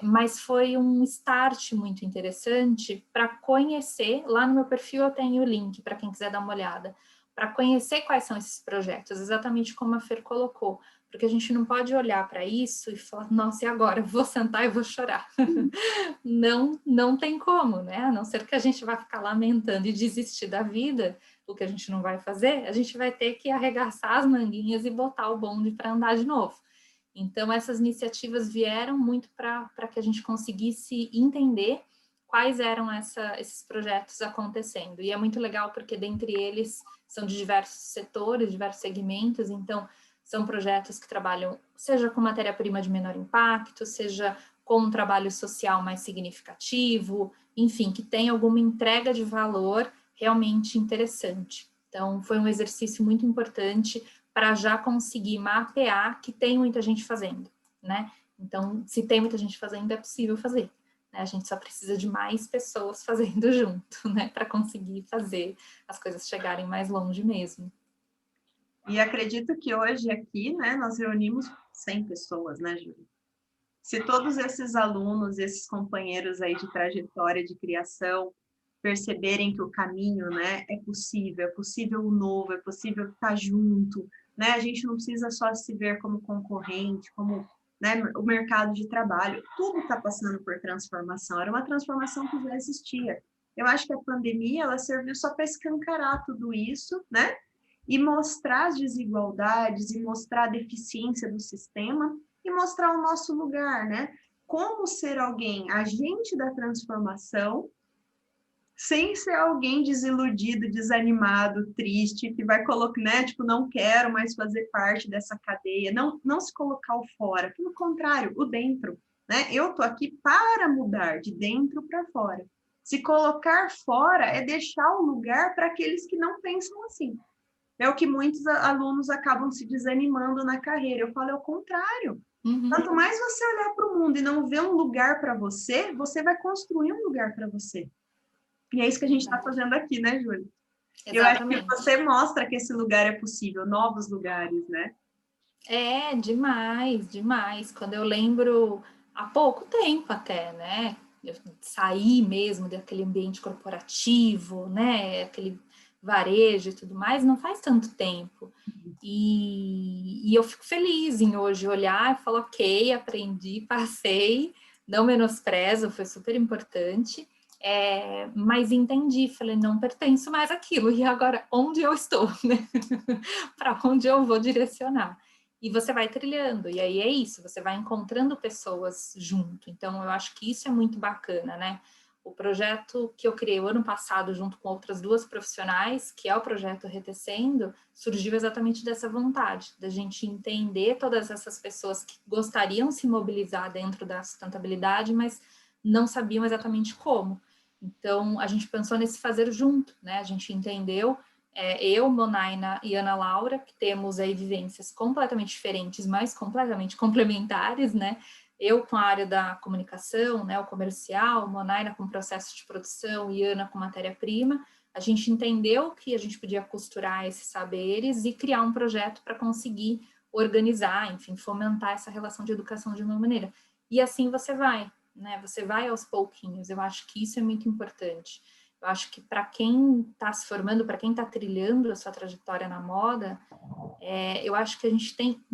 mas foi um start muito interessante para conhecer, lá no meu perfil eu tenho o link para quem quiser dar uma olhada, para conhecer quais são esses projetos, exatamente como a Fer colocou, porque a gente não pode olhar para isso e falar, nossa, e agora? Vou sentar e vou chorar. Não tem como, né? A não ser que a gente vá ficar lamentando e desistir da vida, o que a gente não vai fazer, a gente vai ter que arregaçar as manguinhas e botar o bonde para andar de novo. Então, essas iniciativas vieram muito para que a gente conseguisse entender quais eram esses projetos acontecendo. E é muito legal porque, dentre eles, são de diversos setores, diversos segmentos, então, são projetos que trabalham, seja com matéria-prima de menor impacto, seja com um trabalho social mais significativo, enfim, que tem alguma entrega de valor realmente interessante. Então, foi um exercício muito importante para já conseguir mapear que tem muita gente fazendo, né? Então, se tem muita gente fazendo, é possível fazer. Né? A gente só precisa de mais pessoas fazendo junto, né? Para conseguir fazer as coisas chegarem mais longe mesmo. E acredito que hoje aqui, né, nós reunimos 100 pessoas, né, Júlia? Se todos esses alunos, esses companheiros aí de trajetória de criação, perceberem que o caminho, né, é possível o novo, é possível estar junto, né? A gente não precisa só se ver como concorrente, como, né, o mercado de trabalho. Tudo está passando por transformação. Era uma transformação que já existia. Eu acho que a pandemia ela serviu só para escancarar tudo isso, né? E mostrar as desigualdades, e mostrar a deficiência do sistema, e mostrar o nosso lugar, né? Como ser alguém agente da transformação, sem ser alguém desiludido, desanimado, triste, que vai colocar, né? Tipo, não quero mais fazer parte dessa cadeia. Não se colocar o fora, pelo contrário, o dentro, né? Eu tô aqui para mudar de dentro para fora. Se colocar fora é deixar o lugar para aqueles que não pensam assim. É o que muitos alunos acabam se desanimando na carreira. Eu falo, é o contrário. Quanto mais você olhar para o mundo e não ver um lugar para você, você vai construir um lugar para você. E é isso que a gente está fazendo aqui, né, Júlia? Eu acho que você mostra que esse lugar é possível, novos lugares, né? É, demais, demais. Quando eu lembro, há pouco tempo até, né? Eu saí mesmo daquele ambiente corporativo, né? Aquele varejo e tudo mais, não faz tanto tempo. E eu fico feliz em hoje olhar e falar, ok, aprendi, passei, não menosprezo, foi super importante. Mas entendi, falei, não pertenço mais àquilo, e agora onde eu estou, né? Para onde eu vou direcionar? E você vai trilhando, e aí é isso, você vai encontrando pessoas junto, então eu acho que isso é muito bacana, né? O projeto que eu criei o ano passado, junto com outras duas profissionais, que é o projeto Retecendo, surgiu exatamente dessa vontade, da gente entender todas essas pessoas que gostariam de se mobilizar dentro da sustentabilidade, mas não sabiam exatamente como. Então, a gente pensou nesse fazer junto, né? A gente entendeu, eu, Monaina e Ana Laura, que temos aí vivências completamente diferentes, mas completamente complementares, né? Eu com a área da comunicação, né, o comercial, Monaina com processo de produção e Ana com matéria-prima, a gente entendeu que a gente podia costurar esses saberes e criar um projeto para conseguir organizar, enfim, fomentar essa relação de educação de uma maneira. E assim você vai, né? Você vai aos pouquinhos. Eu acho que isso é muito importante. Eu acho que para quem está se formando, para quem está trilhando a sua trajetória na moda, eu acho que a gente tem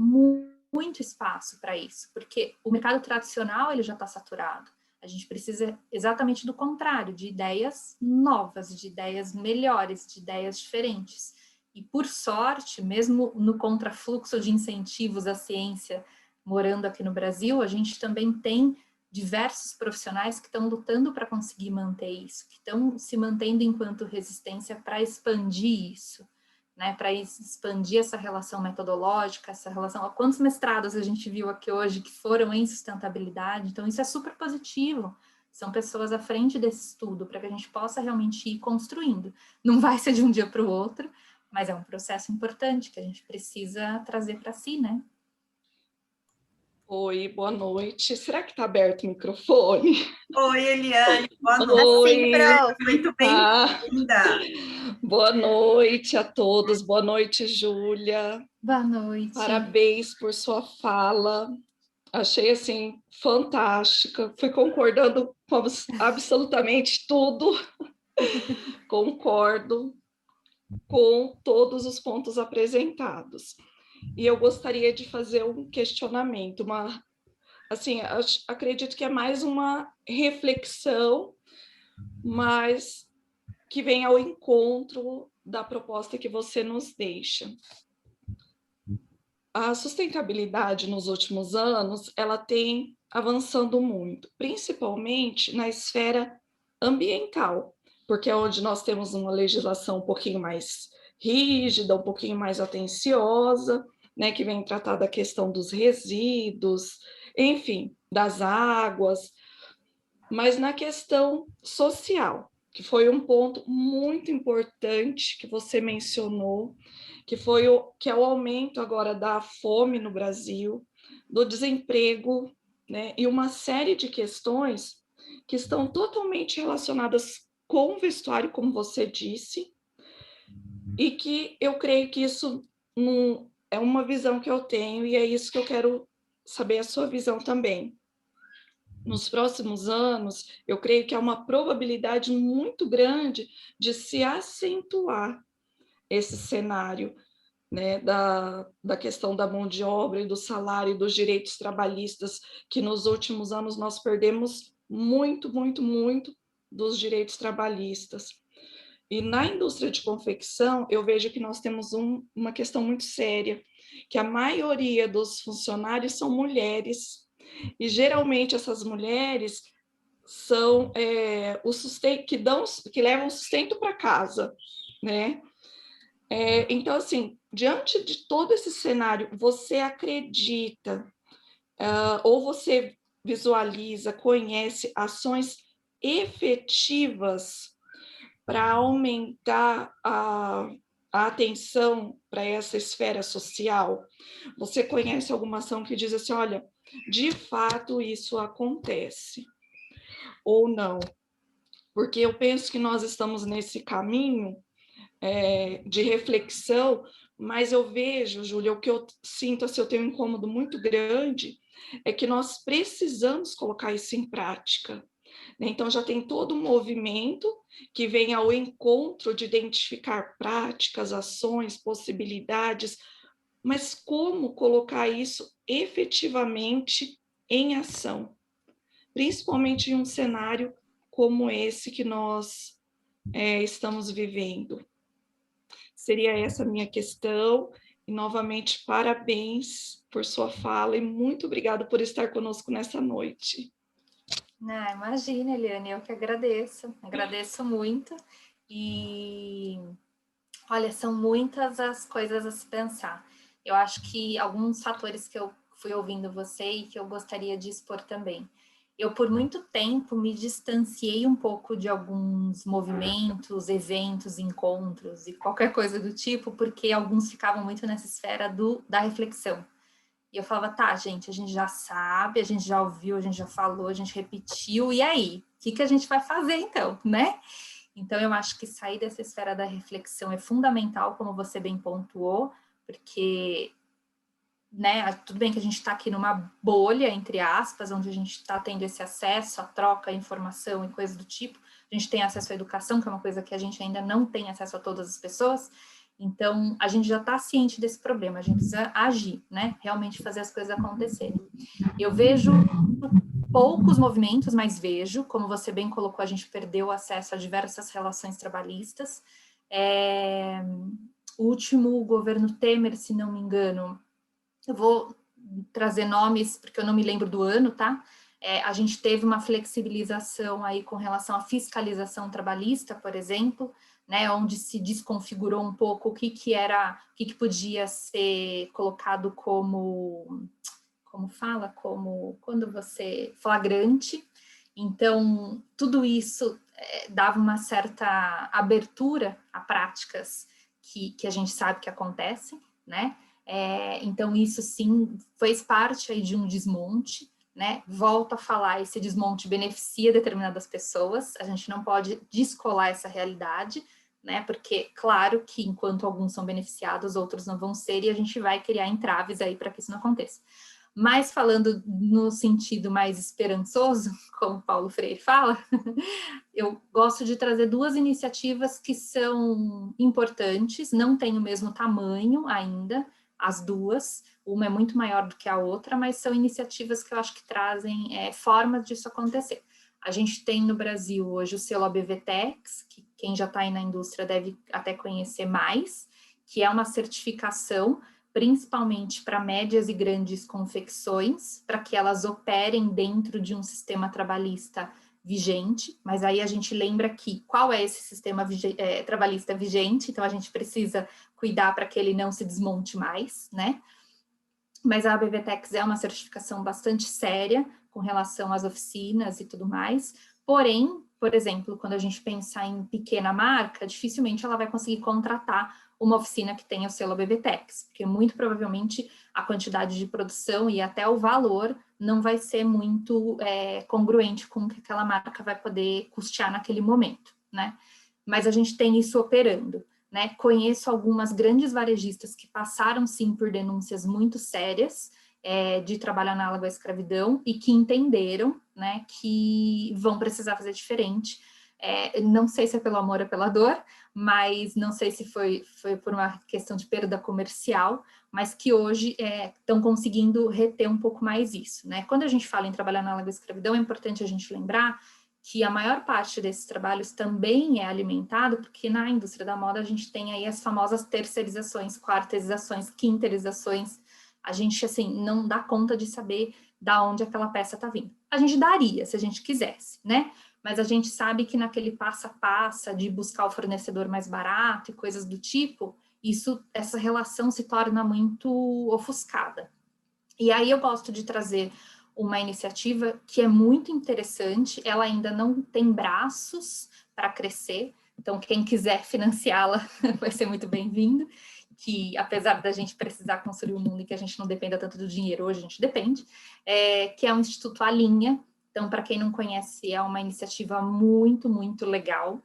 muito espaço para isso, porque o mercado tradicional ele já está saturado. A gente precisa exatamente do contrário, de ideias novas, de ideias melhores, de ideias diferentes. E por sorte, mesmo no contrafluxo de incentivos à ciência, morando aqui no Brasil, a gente também tem diversos profissionais que estão lutando para conseguir manter isso, que estão se mantendo enquanto resistência para expandir isso, né, para expandir essa relação metodológica, essa relação. Quantos mestrados a gente viu aqui hoje que foram em sustentabilidade? Então, isso é super positivo. São pessoas à frente desse estudo para que a gente possa realmente ir construindo. Não vai ser de um dia para o outro, mas é um processo importante que a gente precisa trazer para si, né? Oi, boa noite. Será que está aberto o microfone? Oi, Eliane, boa noite. Assim, Oi, prof. Muito ah, bem-vinda. boa noite a todos. Boa noite, Júlia. Boa noite. Parabéns por sua fala. Achei, assim, fantástica. Fui concordando com absolutamente tudo. Concordo com todos os pontos apresentados. E eu gostaria de fazer um questionamento, assim, acredito que é mais uma reflexão, mas que vem ao encontro da proposta que você nos deixa. A sustentabilidade nos últimos anos, ela tem avançando muito, principalmente na esfera ambiental, porque é onde nós temos uma legislação um pouquinho mais rígida, um pouquinho mais atenciosa, né, que vem tratar da questão dos resíduos, enfim, das águas, mas na questão social, que foi um ponto muito importante que você mencionou, que é o aumento agora da fome no Brasil, do desemprego, né, e uma série de questões que estão totalmente relacionadas com o vestuário, como você disse, e que eu creio que isso não é uma visão que eu tenho, e é isso que eu quero saber a sua visão também. Nos próximos anos, eu creio que há uma probabilidade muito grande de se acentuar esse cenário, né, da questão da mão de obra e do salário e dos direitos trabalhistas, que nos últimos anos nós perdemos muito, muito, muito dos direitos trabalhistas. E na indústria de confecção, eu vejo que nós temos uma questão muito séria, que a maioria dos funcionários são mulheres, e geralmente essas mulheres são o sustento que levam sustento para casa, né? Então, assim, diante de todo esse cenário, você acredita ou você visualiza, conhece ações efetivas para aumentar a atenção para essa esfera social? Você conhece alguma ação que diz assim, olha, de fato isso acontece, ou não? Porque eu penso que nós estamos nesse caminho de reflexão, mas eu vejo, Júlia, o que eu sinto, assim, eu tenho um incômodo muito grande, é que nós precisamos colocar isso em prática. Então, já tem todo um movimento que vem ao encontro de identificar práticas, ações, possibilidades, mas como colocar isso efetivamente em ação, principalmente em um cenário como esse que nós estamos vivendo. Seria essa a minha questão. E, novamente, parabéns por sua fala e muito obrigada por estar conosco nessa noite. Não, imagina, Eliane, eu que agradeço muito. E, olha, são muitas as coisas a se pensar. Eu acho que alguns fatores que eu fui ouvindo você e que eu gostaria de expor também. Eu, por muito tempo, me distanciei um pouco de alguns movimentos, eventos, encontros e qualquer coisa do tipo, porque alguns ficavam muito nessa esfera da reflexão. E eu falava, tá, gente, a gente já sabe, a gente já ouviu, a gente já falou, a gente repetiu, e aí? O que a gente vai fazer então, né? Então, eu acho que sair dessa esfera da reflexão é fundamental, como você bem pontuou, porque, né, tudo bem que a gente está aqui numa bolha, entre aspas, onde a gente está tendo esse acesso à troca, à informação e coisas do tipo, a gente tem acesso à educação, que é uma coisa que a gente ainda não tem acesso a todas as pessoas, então a gente já está ciente desse problema, a gente precisa agir, né, realmente fazer as coisas acontecerem. Eu vejo poucos movimentos, mas vejo, como você bem colocou, a gente perdeu acesso a diversas relações trabalhistas. O último governo Temer, se não me engano, eu vou trazer nomes, porque eu não me lembro do ano, tá? A gente teve uma flexibilização aí com relação à fiscalização trabalhista, por exemplo, né, onde se desconfigurou um pouco o que podia ser colocado como fala, como quando você flagrante. Então, tudo isso dava uma certa abertura a práticas que a gente sabe que acontecem, né? Então, isso sim fez parte aí de um desmonte, né? Volto a falar, esse desmonte beneficia determinadas pessoas, a gente não pode descolar essa realidade, né? Porque, claro que enquanto alguns são beneficiados, outros não vão ser, e a gente vai criar entraves aí para que isso não aconteça. Mas falando no sentido mais esperançoso, como Paulo Freire fala, eu gosto de trazer duas iniciativas que são importantes, não têm o mesmo tamanho ainda, as duas, uma é muito maior do que a outra, mas são iniciativas que eu acho que trazem formas disso acontecer. A gente tem no Brasil hoje o selo ABVTEX, que quem já está aí na indústria deve até conhecer mais, que é uma certificação principalmente para médias e grandes confecções, para que elas operem dentro de um sistema trabalhista vigente, mas aí a gente lembra que qual é esse sistema trabalhista vigente, então a gente precisa cuidar para que ele não se desmonte mais, né? Mas a ABVTEX é uma certificação bastante séria com relação às oficinas e tudo mais, porém, por exemplo, quando a gente pensar em pequena marca, dificilmente ela vai conseguir contratar uma oficina que tenha o selo ABVTEX, porque muito provavelmente a quantidade de produção e até o valor não vai ser muito congruente com o que aquela marca vai poder custear naquele momento, né? Mas a gente tem isso operando, né? Conheço algumas grandes varejistas que passaram, sim, por denúncias muito sérias de trabalho análogo à escravidão e que entenderam, né, que vão precisar fazer diferente. Não sei se é pelo amor ou pela dor, mas não sei se foi por uma questão de perda comercial, mas que hoje estão conseguindo reter um pouco mais isso, né? Quando a gente fala em trabalho análogo à escravidão, é importante a gente lembrar que a maior parte desses trabalhos também é alimentado, porque na indústria da moda a gente tem aí as famosas terceirizações, quarteirizações, quinteirizações. A gente, assim, não dá conta de saber da onde aquela peça está vindo. A gente daria, se a gente quisesse, né? Mas a gente sabe que naquele passo a passo de buscar o fornecedor mais barato e coisas do tipo, essa relação se torna muito ofuscada. E aí eu gosto de trazer uma iniciativa que é muito interessante, ela ainda não tem braços para crescer, então quem quiser financiá-la vai ser muito bem-vindo, que apesar da gente precisar construir um mundo em que a gente não dependa tanto do dinheiro, hoje a gente depende, que é o Instituto Alinha. Então, para quem não conhece, é uma iniciativa muito, muito legal.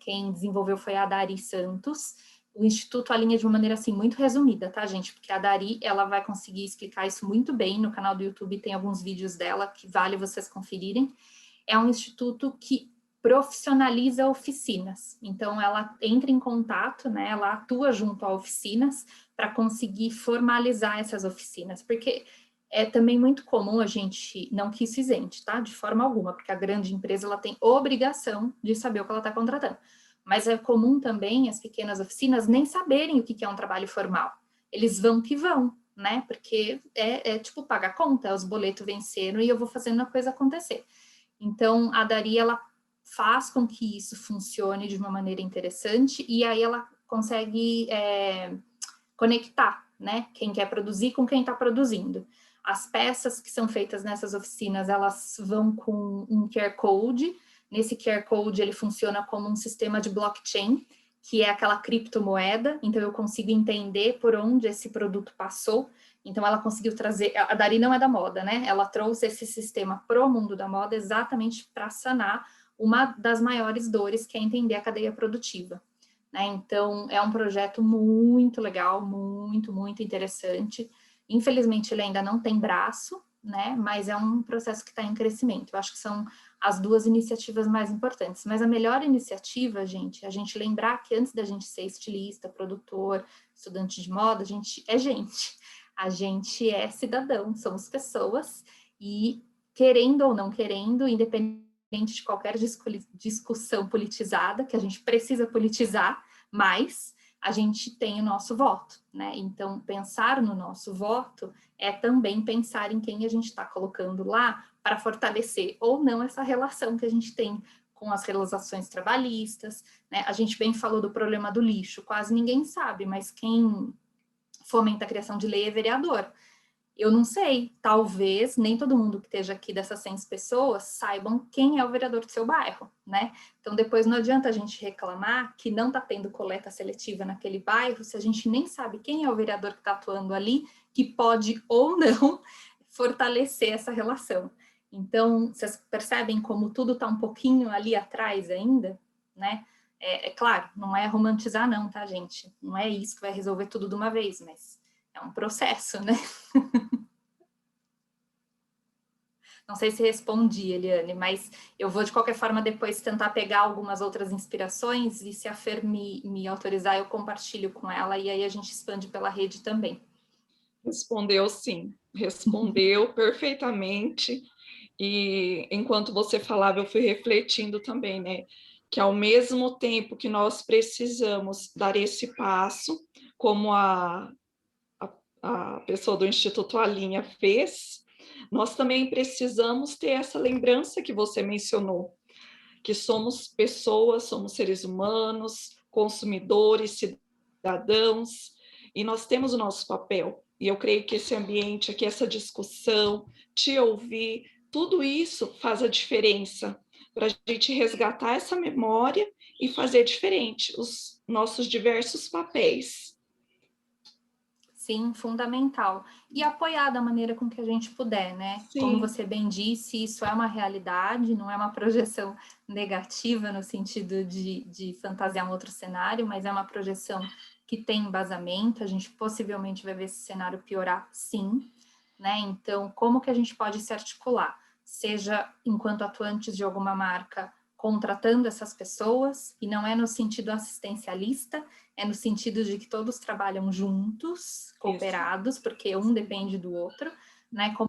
Quem desenvolveu foi a Dari Santos. O Instituto alinha de uma maneira, assim, muito resumida, tá, gente? Porque a Dari, ela vai conseguir explicar isso muito bem. No canal do YouTube tem alguns vídeos dela que vale vocês conferirem. É um instituto que profissionaliza oficinas. Então, ela entra em contato, né? Ela atua junto a oficinas para conseguir formalizar essas oficinas. Porque é também muito comum a gente, não que isso isente, tá? De forma alguma, porque a grande empresa, ela tem obrigação de saber o que ela está contratando. Mas é comum também as pequenas oficinas nem saberem o que é um trabalho formal. Eles vão que vão, né? Porque tipo pagar conta, os boletos venceram e eu vou fazendo a coisa acontecer. Então, a Dari, ela faz com que isso funcione de uma maneira interessante e aí ela consegue conectar, né? Quem quer produzir com quem está produzindo. As peças que são feitas nessas oficinas, elas vão com um QR Code. Nesse QR Code, ele funciona como um sistema de blockchain, que é aquela criptomoeda, então eu consigo entender por onde esse produto passou. Então ela conseguiu trazer, a Dari não é da moda, né? Ela trouxe esse sistema pro mundo da moda exatamente para sanar uma das maiores dores, que é entender a cadeia produtiva. Né? Então é um projeto muito legal, muito, muito interessante. Infelizmente ele ainda não tem braço, né? Mas é um processo que está em crescimento. Eu acho que são as duas iniciativas mais importantes. Mas a melhor iniciativa, gente, é a gente lembrar que antes da gente ser estilista, produtor, estudante de moda, a gente é gente. A gente é cidadão, somos pessoas e, querendo ou não querendo, independente de qualquer discussão politizada, que a gente precisa politizar, mas a gente tem o nosso voto, né? Então, pensar no nosso voto é também pensar em quem a gente está colocando lá para fortalecer ou não essa relação que a gente tem com as relações trabalhistas, né? A gente bem falou do problema do lixo, quase ninguém sabe, mas quem fomenta a criação de lei é vereador. Eu não sei, talvez nem todo mundo que esteja aqui dessas 100 pessoas saibam quem é o vereador do seu bairro, né? Então, depois não adianta a gente reclamar que não está tendo coleta seletiva naquele bairro se a gente nem sabe quem é o vereador que está atuando ali, que pode ou não fortalecer essa relação. Então, vocês percebem como tudo está um pouquinho ali atrás ainda, né? É claro, não é romantizar não, tá, gente? Não é isso que vai resolver tudo de uma vez, mas é um processo, né? Não sei se respondi, Eliane, mas eu vou, de qualquer forma, depois tentar pegar algumas outras inspirações e, se a Fer me autorizar, eu compartilho com ela e aí a gente expande pela rede também. Respondeu sim, respondeu perfeitamente. E enquanto você falava, eu fui refletindo também, né? Que ao mesmo tempo que nós precisamos dar esse passo, como a pessoa do Instituto Alinha fez, nós também precisamos ter essa lembrança que você mencionou, que somos pessoas, somos seres humanos, consumidores, cidadãos, e nós temos o nosso papel. E eu creio que esse ambiente aqui, essa discussão, te ouvir, tudo isso faz a diferença para a gente resgatar essa memória e fazer diferente os nossos diversos papéis. Sim, fundamental. E apoiar da maneira com que a gente puder, né? Sim. Como você bem disse, isso é uma realidade, não é uma projeção negativa no sentido de fantasiar um outro cenário, mas é uma projeção que tem embasamento, a gente possivelmente vai ver esse cenário piorar, sim, né? Então, como que a gente pode se articular? Seja enquanto atuantes de alguma marca, contratando essas pessoas, e não é no sentido assistencialista, é no sentido de que todos trabalham juntos, cooperados, porque um depende do outro, né? Como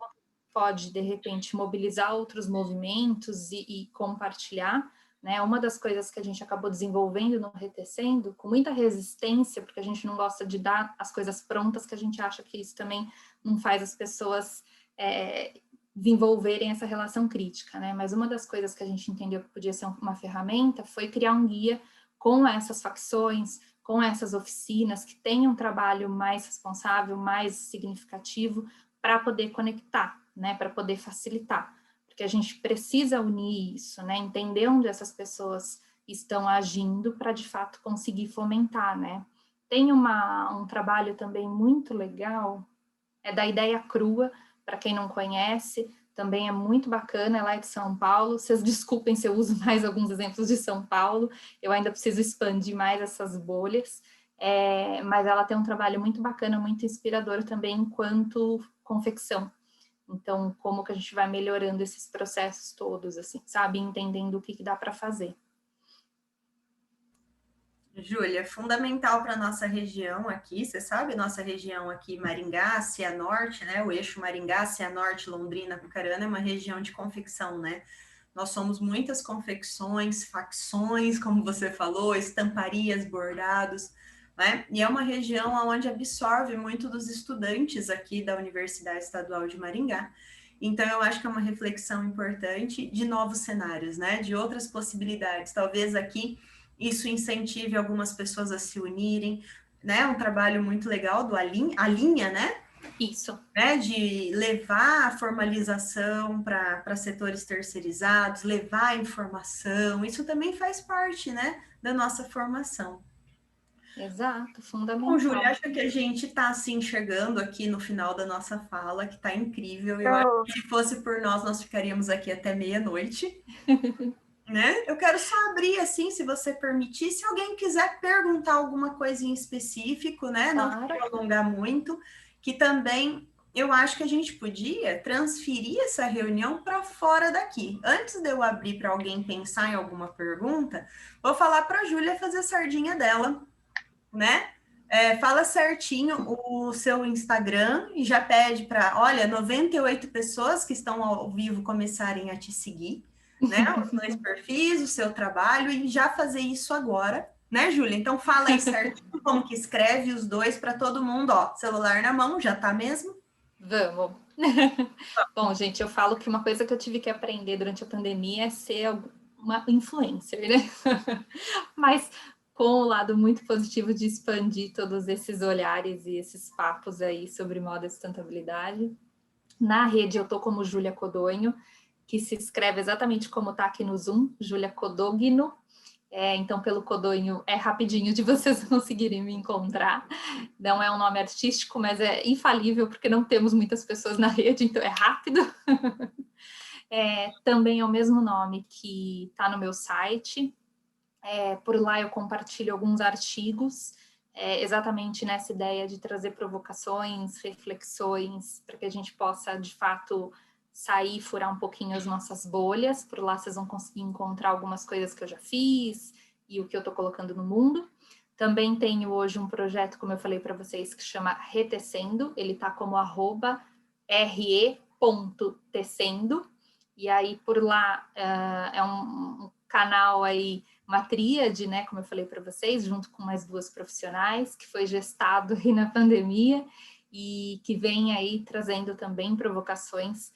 pode, de repente, mobilizar outros movimentos e compartilhar, né? Uma das coisas que a gente acabou desenvolvendo no Retecendo, com muita resistência, porque a gente não gosta de dar as coisas prontas, que a gente acha que isso também não faz as pessoas desenvolverem essa relação crítica, né? Mas uma das coisas que a gente entendeu que podia ser uma ferramenta foi criar um guia com essas facções, com essas oficinas, que tenham um trabalho mais responsável, mais significativo, para poder conectar, né? Para poder facilitar. Porque a gente precisa unir isso, né? Entender onde essas pessoas estão agindo para, de fato, conseguir fomentar, né? Tem um trabalho também muito legal, é da Ideia Crua, para quem não conhece, também é muito bacana, ela é de São Paulo. Vocês desculpem se eu uso mais alguns exemplos de São Paulo, eu ainda preciso expandir mais essas bolhas, mas ela tem um trabalho muito bacana, muito inspirador também enquanto confecção. Então, como que a gente vai melhorando esses processos todos, assim, sabe? Entendendo o que dá para fazer. Júlia, fundamental para a nossa região aqui, você sabe, nossa região aqui, Maringá, Cianorte, né? O eixo Maringá, Cianorte, Londrina, Pucarana, é uma região de confecção, né? Nós somos muitas confecções, facções, como você falou, estamparias, bordados, né? E é uma região onde absorve muito dos estudantes aqui da Universidade Estadual de Maringá. Então, eu acho que é uma reflexão importante de novos cenários, né? De outras possibilidades. Talvez aqui isso incentive algumas pessoas a se unirem, né? Um trabalho muito legal do Alinha, né? Isso. Né? De levar a formalização para setores terceirizados, levar a informação, isso também faz parte, né? Da nossa formação. Exato, fundamental. Bom, Júlia, acho que a gente está assim chegando aqui no final da nossa fala, que está incrível. Eu acho que se fosse por nós, nós ficaríamos aqui até meia-noite. Né? Eu quero só abrir assim, se você permitir, se alguém quiser perguntar alguma coisa em específico, né? Não quero alongar muito, que também eu acho que a gente podia transferir essa reunião para fora daqui. Antes de eu abrir para alguém pensar em alguma pergunta, vou falar para a Júlia fazer a sardinha dela, né? Fala certinho o seu Instagram e já pede para, olha, 98 pessoas que estão ao vivo começarem a te seguir, né? Os 2 perfis, o seu trabalho, e já fazer isso agora, né, Júlia? Então fala aí certinho como que escreve os 2 para todo mundo, ó, celular na mão, já tá mesmo? Vamos. Bom, gente, eu falo que uma coisa que eu tive que aprender durante a pandemia é ser uma influencer, né? Mas com o lado muito positivo de expandir todos esses olhares e esses papos aí sobre moda e sustentabilidade. Na rede eu tô como Júlia Codogno, que se escreve exatamente como tá aqui no Zoom, Júlia Codogno. Então, pelo Codogno é rapidinho de vocês conseguirem me encontrar. Não é um nome artístico, mas é infalível, porque não temos muitas pessoas na rede, então é rápido. Também é o mesmo nome que está no meu site. Por lá eu compartilho alguns artigos, exatamente nessa ideia de trazer provocações, reflexões, para que a gente possa, de fato, sair e furar um pouquinho as nossas bolhas. Por lá vocês vão conseguir encontrar algumas coisas que eu já fiz e o que eu estou colocando no mundo. Também tenho hoje um projeto, como eu falei para vocês, que chama Retecendo. Ele está como @re.tecendo. E aí, por lá, é um canal aí, uma tríade, né, como eu falei para vocês, junto com mais 2 profissionais, que foi gestado aí na pandemia e que vem aí trazendo também provocações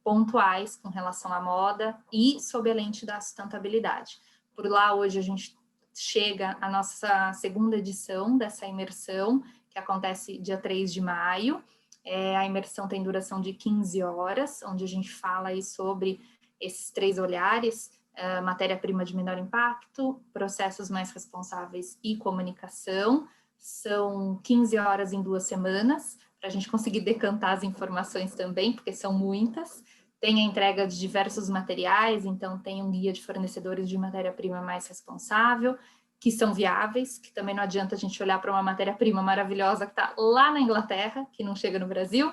pontuais com relação à moda e sob a lente da sustentabilidade. Por lá, hoje, a gente chega à nossa segunda edição dessa imersão, que acontece dia 3 de maio. A imersão tem duração de 15 horas, onde a gente fala aí sobre esses 3 olhares, matéria-prima de menor impacto, processos mais responsáveis e comunicação. São 15 horas em 2 semanas, para a gente conseguir decantar as informações também, porque são muitas. Tem a entrega de diversos materiais, então tem um guia de fornecedores de matéria-prima mais responsável, que são viáveis, que também não adianta a gente olhar para uma matéria-prima maravilhosa que está lá na Inglaterra, que não chega no Brasil.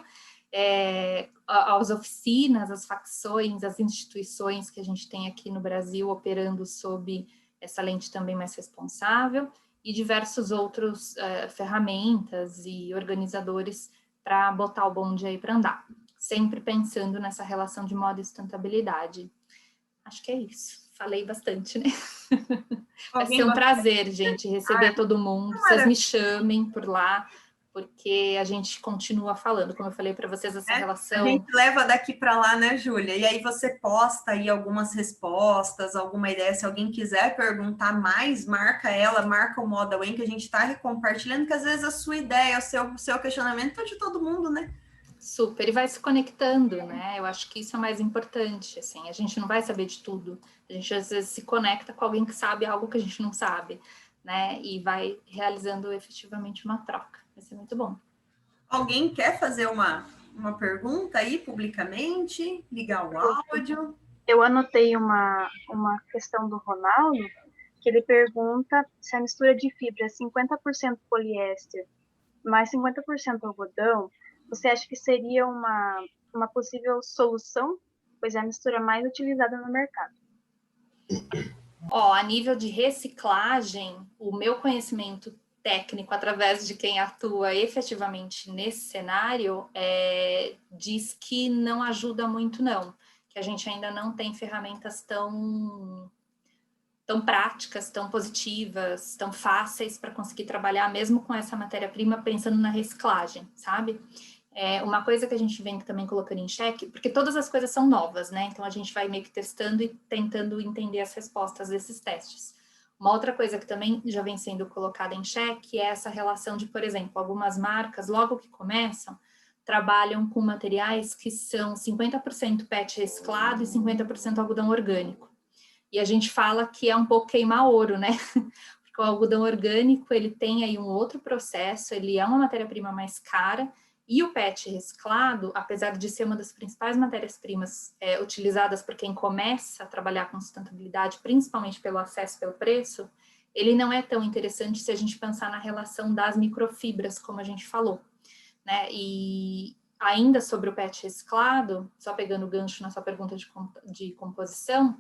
As oficinas, as facções, as instituições que a gente tem aqui no Brasil operando sob essa lente também mais responsável, e diversos outros ferramentas e organizadores para botar o bonde aí para andar, sempre pensando nessa relação de moda e sustentabilidade. Acho que é isso. Falei bastante, né? Vai ser um prazer, gente, receber todo mundo. Vocês me chamem por lá, porque a gente continua falando, como eu falei para vocês, essa relação... A gente leva daqui para lá, né, Júlia? E aí você posta aí algumas respostas, alguma ideia. Se alguém quiser perguntar mais, marca ela, marca o Moda Wen, que a gente está compartilhando, que às vezes a sua ideia, o seu questionamento é de todo mundo, né? Super, e vai se conectando, né? Eu acho que isso é mais importante, assim, a gente não vai saber de tudo, a gente às vezes se conecta com alguém que sabe algo que a gente não sabe, né? E vai realizando efetivamente uma troca, vai ser muito bom. Alguém quer fazer uma pergunta aí publicamente? Ligar o áudio? Eu anotei uma questão do Ronaldo, que ele pergunta se a mistura de fibra é 50% poliéster mais 50% algodão, você acha que seria uma possível solução? Pois é a mistura mais utilizada no mercado. A nível de reciclagem, o meu conhecimento técnico, através de quem atua efetivamente nesse cenário, diz que não ajuda muito, não. Que a gente ainda não tem ferramentas tão práticas, tão positivas, tão fáceis para conseguir trabalhar, mesmo com essa matéria-prima, pensando na reciclagem, sabe? Uma coisa que a gente vem também colocando em xeque, porque todas as coisas são novas, né? Então a gente vai meio que testando e tentando entender as respostas desses testes. Uma outra coisa que também já vem sendo colocada em xeque é essa relação de, por exemplo, algumas marcas, logo que começam, trabalham com materiais que são 50% PET reciclado e 50% algodão orgânico. E a gente fala que é um pouco queimar ouro, né? Porque o algodão orgânico, ele tem aí um outro processo, ele é uma matéria-prima mais cara, e o PET reciclado, apesar de ser uma das principais matérias-primas utilizadas por quem começa a trabalhar com sustentabilidade, principalmente pelo acesso, pelo preço, ele não é tão interessante se a gente pensar na relação das microfibras, como a gente falou, né? E ainda sobre o PET reciclado, só pegando o gancho na sua pergunta de composição,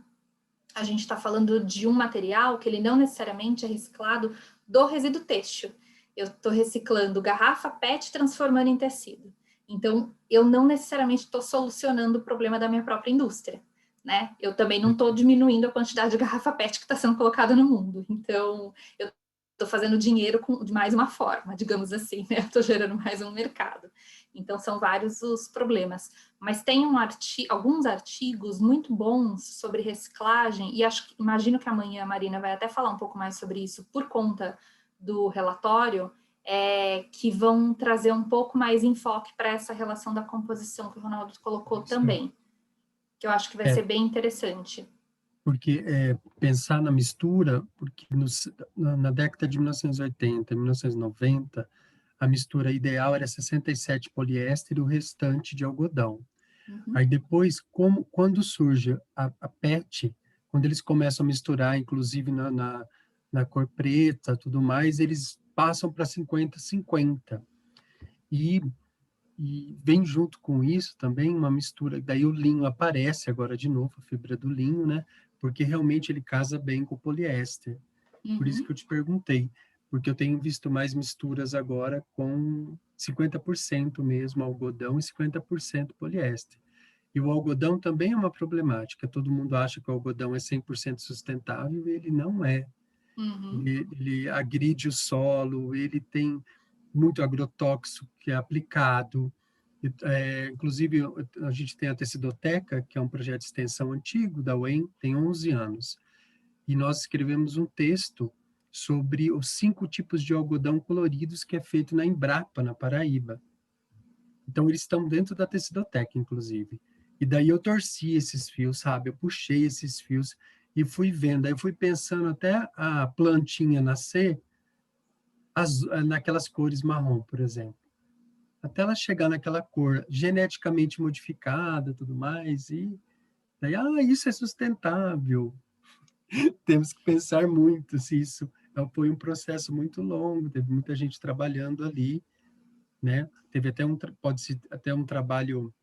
a gente está falando de um material que ele não necessariamente é reciclado do resíduo têxtil. Eu estou reciclando garrafa PET transformando em tecido. Então, eu não necessariamente estou solucionando o problema da minha própria indústria, né? Eu também não estou diminuindo a quantidade de garrafa PET que está sendo colocada no mundo. Então, eu estou fazendo dinheiro de mais uma forma, digamos assim, né? Estou gerando mais um mercado. Então, são vários os problemas. Mas tem alguns artigos muito bons sobre reciclagem, e imagino que amanhã a Marina vai até falar um pouco mais sobre isso por conta do relatório, que vão trazer um pouco mais enfoque para essa relação da composição que o Ronaldo colocou também, que eu acho que vai ser bem interessante. Porque pensar na mistura, porque na década de 1980, 1990, a mistura ideal era 67 poliéster e o restante de algodão. Uhum. Aí depois, quando surge a PET, quando eles começam a misturar, inclusive na cor preta, tudo mais, eles passam para 50-50. E vem junto com isso também uma mistura, daí o linho aparece agora de novo, a fibra do linho, né? Porque realmente ele casa bem com o poliéster. Por isso que eu te perguntei, porque eu tenho visto mais misturas agora com 50% mesmo algodão e 50% poliéster. E o algodão também é uma problemática. Todo mundo acha que o algodão é 100% sustentável e ele não é. Uhum. Ele agride o solo, ele tem muito agrotóxico que é aplicado. Inclusive, a gente tem a Tecidoteca, que é um projeto de extensão antigo da UEM, tem 11 anos. E nós escrevemos um texto sobre os 5 tipos de algodão coloridos que é feito na Embrapa, na Paraíba. Então, eles estão dentro da Tecidoteca, inclusive. E daí eu torci esses fios, sabe? Eu puxei esses fios e fui vendo. Aí eu fui pensando até a plantinha nascer naquelas cores marrom, por exemplo. Até ela chegar naquela cor geneticamente modificada, tudo mais, e daí, isso é sustentável. Temos que pensar muito se isso foi um processo muito longo, teve muita gente trabalhando ali, né? Teve até pode ser até um trabalho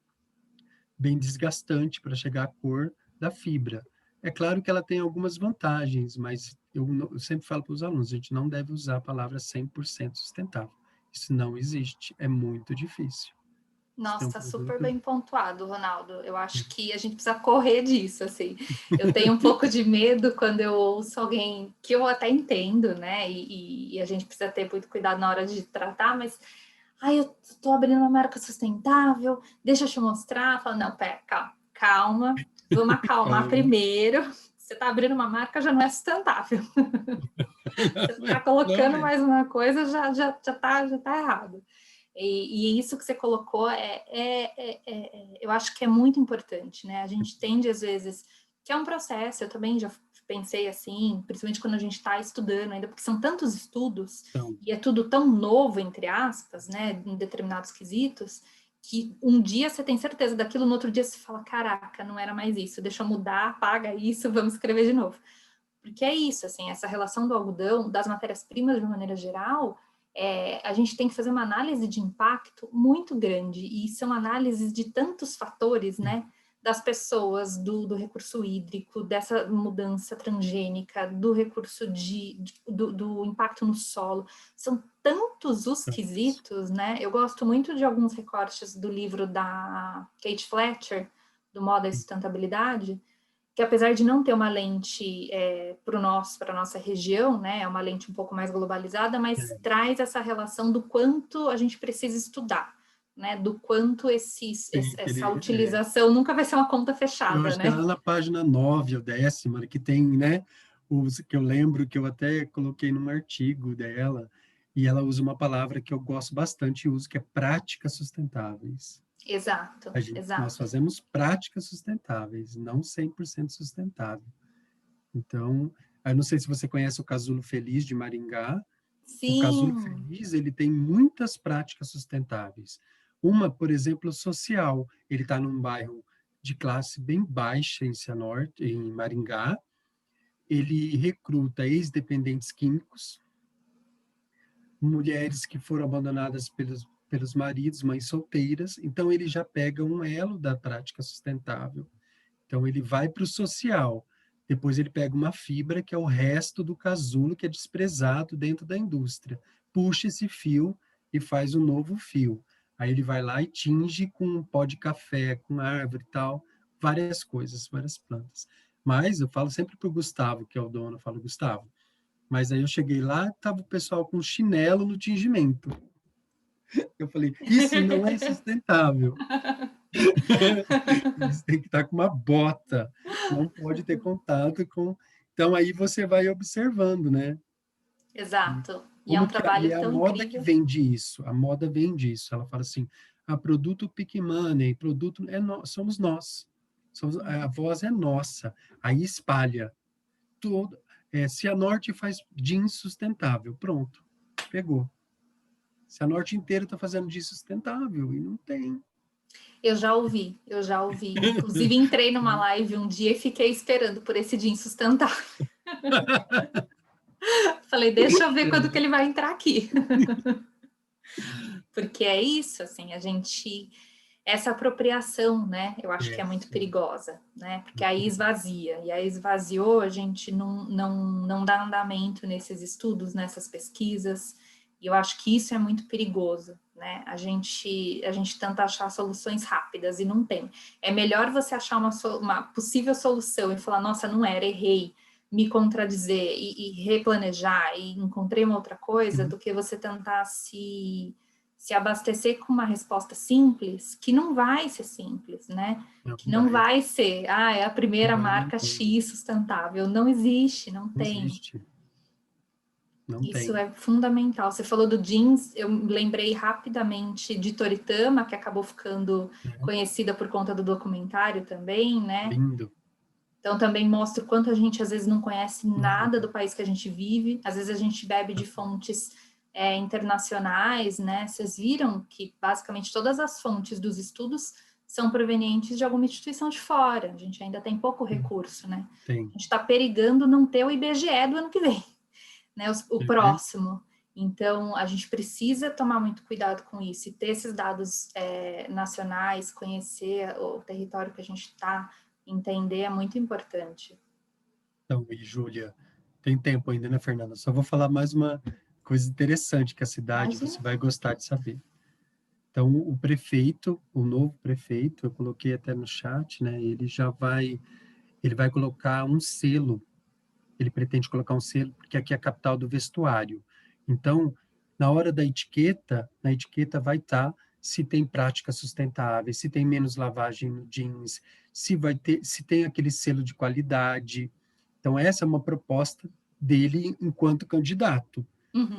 bem desgastante para chegar à cor da fibra. É claro que ela tem algumas vantagens, mas eu sempre falo para os alunos, a gente não deve usar a palavra 100% sustentável. Isso não existe, é muito difícil. Nossa, super bem pontuado, Ronaldo. Eu acho que a gente precisa correr disso, assim. Eu tenho um pouco de medo quando eu ouço alguém que eu até entendo, né? E a gente precisa ter muito cuidado na hora de tratar, mas eu tô abrindo uma marca sustentável, deixa eu te mostrar. Fala, não, pera, calma, vamos acalmar primeiro. Você tá abrindo uma marca, já não é sustentável. Você tá colocando mais uma coisa, já tá errado. E isso que você colocou eu acho que é muito importante, né? A gente tende, às vezes, que é um processo, eu também já pensei assim, principalmente quando a gente está estudando ainda, porque são tantos estudos, e é tudo tão novo, entre aspas, né, em determinados quesitos, que um dia você tem certeza daquilo, no outro dia você fala, caraca, não era mais isso, deixa eu mudar, apaga isso, vamos escrever de novo. Porque é isso, assim, essa relação do algodão, das matérias-primas de uma maneira geral, a gente tem que fazer uma análise de impacto muito grande, e são análises de tantos fatores, né? Das pessoas, do recurso hídrico, dessa mudança transgênica, do recurso do impacto no solo. São tantos os quesitos, né? Eu gosto muito de alguns recortes do livro da Kate Fletcher, do Moda e Sustentabilidade, que apesar de não ter uma lente para a nossa região, né, é uma lente um pouco mais globalizada, mas traz essa relação do quanto a gente precisa estudar, né, do quanto essa utilização nunca vai ser uma conta fechada, eu acho né? que é lá na página 9 ou 10ª, que tem, né, que eu lembro que eu até coloquei num artigo dela, e ela usa uma palavra que eu gosto bastante e uso, que é práticas sustentáveis. Exato, exato. Nós fazemos práticas sustentáveis, não 100% sustentável. Então, eu não sei se você conhece o Casulo Feliz de Maringá. Sim. O Casulo Feliz, ele tem muitas práticas sustentáveis. Uma, por exemplo, social. Ele está num bairro de classe bem baixa em Cianorte, em Maringá. Ele recruta ex-dependentes químicos, mulheres que foram abandonadas pelos maridos, mães solteiras. Então, ele já pega um elo da prática sustentável. Então, ele vai para o social. Depois, ele pega uma fibra, que é o resto do casulo, que é desprezado dentro da indústria. Puxa esse fio e faz um novo fio. Aí, ele vai lá e tinge com um pó de café, com árvore e tal, várias coisas, várias plantas. Mas eu falo sempre para o Gustavo, que é o dono, eu falo, Gustavo, mas aí eu cheguei lá, estava o pessoal com chinelo no tingimento. Eu falei, isso não é sustentável. Eles têm que estar com uma bota, não pode ter contato com... Então, aí você vai observando, né? Exato. E é um Como que e trabalho é a tão moda que incrível. vende isso, a moda vende isso. Ela fala assim, produto Pick Money, produto somos nós, a voz é nossa. Aí espalha todo. Se a Norte faz jeans sustentável, pronto, pegou. Se a Norte inteira está fazendo jeans sustentável e não tem. Eu já ouvi. Inclusive, entrei numa live um dia e fiquei esperando por esse dia insustentável. Falei, deixa eu ver quando que ele vai entrar aqui. Porque é isso, assim, essa apropriação, né? Eu acho que é muito perigosa, né? Porque aí esvazia. E aí esvaziou, a gente não dá andamento nesses estudos, nessas pesquisas. E eu acho que isso é muito perigoso, né? A gente tenta achar soluções rápidas e não tem. É melhor você achar uma possível solução e falar, nossa, não era, errei, me contradizer e replanejar e encontrei uma outra coisa, do que você tentar se abastecer com uma resposta simples, que não vai ser simples, né? Que não vai ser, é a primeira marca X sustentável. Não existe, não tem. Existe. Não Isso tem. é fundamental. Você falou do jeans, eu lembrei rapidamente de Toritama, que acabou ficando conhecida por conta do documentário também, né? Lindo. Então, também mostra o quanto a gente, às vezes, não conhece nada do país que a gente vive. Às vezes, a gente bebe de fontes internacionais, né? Vocês viram que, basicamente, todas as fontes dos estudos são provenientes de alguma instituição de fora. A gente ainda tem pouco recurso, né? Tem. A gente está perigando não ter o IBGE do ano que vem, né? O próximo. Então, a gente precisa tomar muito cuidado com isso e ter esses dados nacionais, conhecer o território que a gente está, entender é muito importante. Então, e Júlia, tem tempo ainda, né, Fernanda? Só vou falar mais uma coisa interessante que a cidade, Imagina. você vai gostar de saber. Então, o prefeito, o novo prefeito, eu coloquei até no chat, né, ele vai colocar um selo, ele pretende colocar um selo, porque aqui é a capital do vestuário. Então, na hora da etiqueta, na etiqueta vai estar se tem práticas sustentáveis, se tem menos lavagem no jeans, se tem aquele selo de qualidade. Então, essa é uma proposta dele enquanto candidato.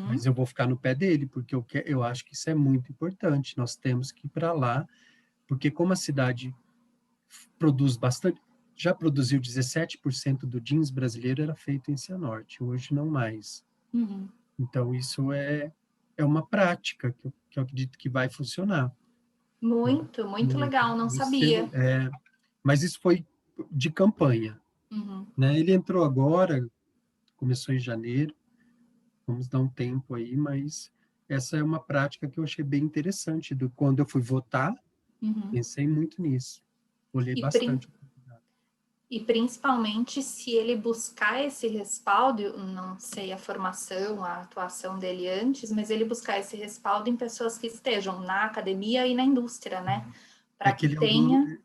Mas eu vou ficar no pé dele, porque eu acho que isso é muito importante. Nós temos que ir para lá, porque como a cidade produz bastante, já produziu 17% do jeans brasileiro era feito em Cianorte, hoje não mais. Então, isso é uma prática que eu acredito que vai funcionar. Muito legal, não sabia. Mas isso foi de campanha. Né? Ele entrou agora, começou em janeiro, vamos dar um tempo aí, mas essa é uma prática que eu achei bem interessante. Quando eu fui votar, pensei muito nisso, olhei bastante. E principalmente se ele buscar esse respaldo, não sei a formação, a atuação dele antes, mas ele buscar esse respaldo em pessoas que estejam na academia e na indústria, né? Para que tenha...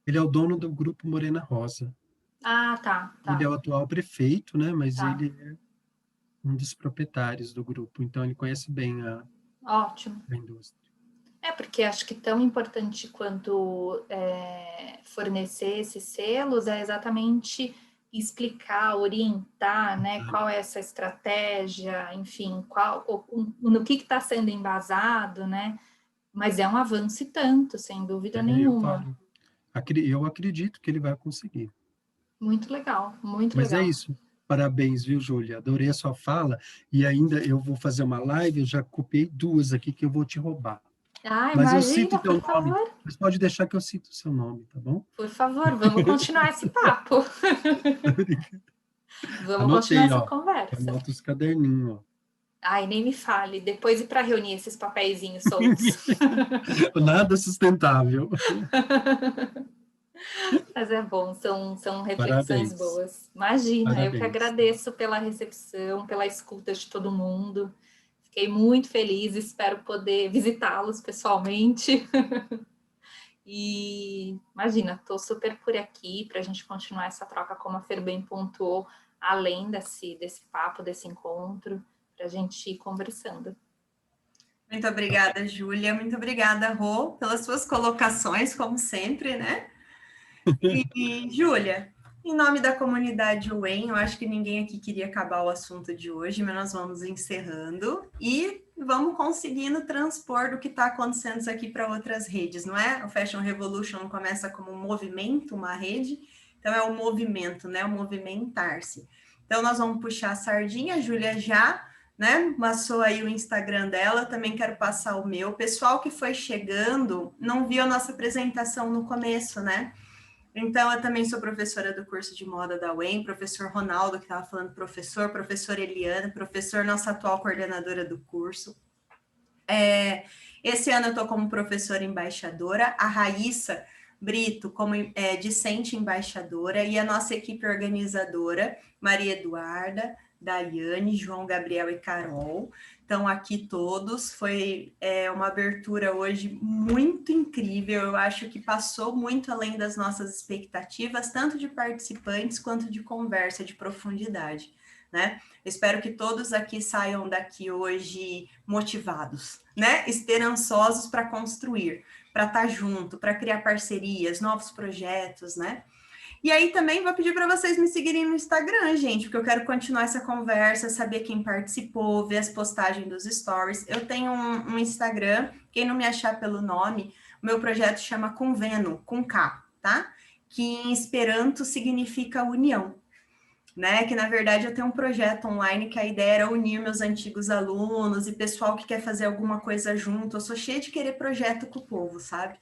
Ele é o dono do Grupo Morena Rosa. Tá. Ele é o atual prefeito, né? Mas Tá. ele é um dos proprietários do grupo, então ele conhece bem a indústria. Porque acho que tão importante quanto fornecer esses selos é exatamente explicar, orientar, né, qual é essa estratégia, enfim, no que está sendo embasado, né, mas é um avanço e tanto, sem dúvida nenhuma. Eu acredito que ele vai conseguir. Muito legal, muito Mas legal. é isso. Parabéns, viu, Júlia? Adorei a sua fala. E ainda eu vou fazer uma live, eu já copiei 2 aqui que eu vou te roubar. Mas imagina, eu cito teu nome. favor. Mas pode deixar que eu cito o seu nome, tá bom? Por favor, vamos continuar esse papo. Vamos continuar essa conversa. Anota os caderninhos, ó. Ai, nem me fale. Depois ir para reunir esses papeizinhos soltos. Nada sustentável. Mas é bom, são reflexões Parabéns. boas. Imagina, Parabéns. Eu que agradeço pela recepção, pela escuta de todo mundo. Fiquei muito feliz, espero poder visitá-los pessoalmente. E imagina, estou super por aqui para a gente continuar essa troca, como a Fer bem pontuou, além desse papo, desse encontro, para a gente ir conversando. Muito obrigada, Júlia. Muito obrigada, Rô, pelas suas colocações, como sempre, né? E Júlia, em nome da comunidade UEM, eu acho que ninguém aqui queria acabar o assunto de hoje, mas nós vamos encerrando e vamos conseguindo transpor do que está acontecendo aqui para outras redes, não é? O Fashion Revolution começa como um movimento, uma rede, então é o movimento, né? O movimentar-se. Então nós vamos puxar a sardinha, a Júlia já, né? Passou aí o Instagram dela, também quero passar o meu. O pessoal que foi chegando não viu a nossa apresentação no começo, né? Então, eu também sou professora do curso de moda da UEM, professor Ronaldo, que estava falando professora Eliana, professor, nossa atual coordenadora do curso. Esse ano eu estou como professora embaixadora, a Raíssa Brito como discente embaixadora, e a nossa equipe organizadora, Maria Eduarda, Daiane, João Gabriel e Carol. Então, aqui todos, foi uma abertura hoje muito incrível, eu acho que passou muito além das nossas expectativas, tanto de participantes quanto de conversa, de profundidade, né? Espero que todos aqui saiam daqui hoje motivados, né? Esperançosos para construir, para estar junto, para criar parcerias, novos projetos, né? E aí também vou pedir para vocês me seguirem no Instagram, gente, porque eu quero continuar essa conversa, saber quem participou, ver as postagens dos stories. Eu tenho um Instagram, quem não me achar pelo nome, o meu projeto chama Conveno, com K, tá? Que em Esperanto significa união, né? Que na verdade eu tenho um projeto online que a ideia era unir meus antigos alunos e pessoal que quer fazer alguma coisa junto. Eu sou cheia de querer projeto com o povo, sabe?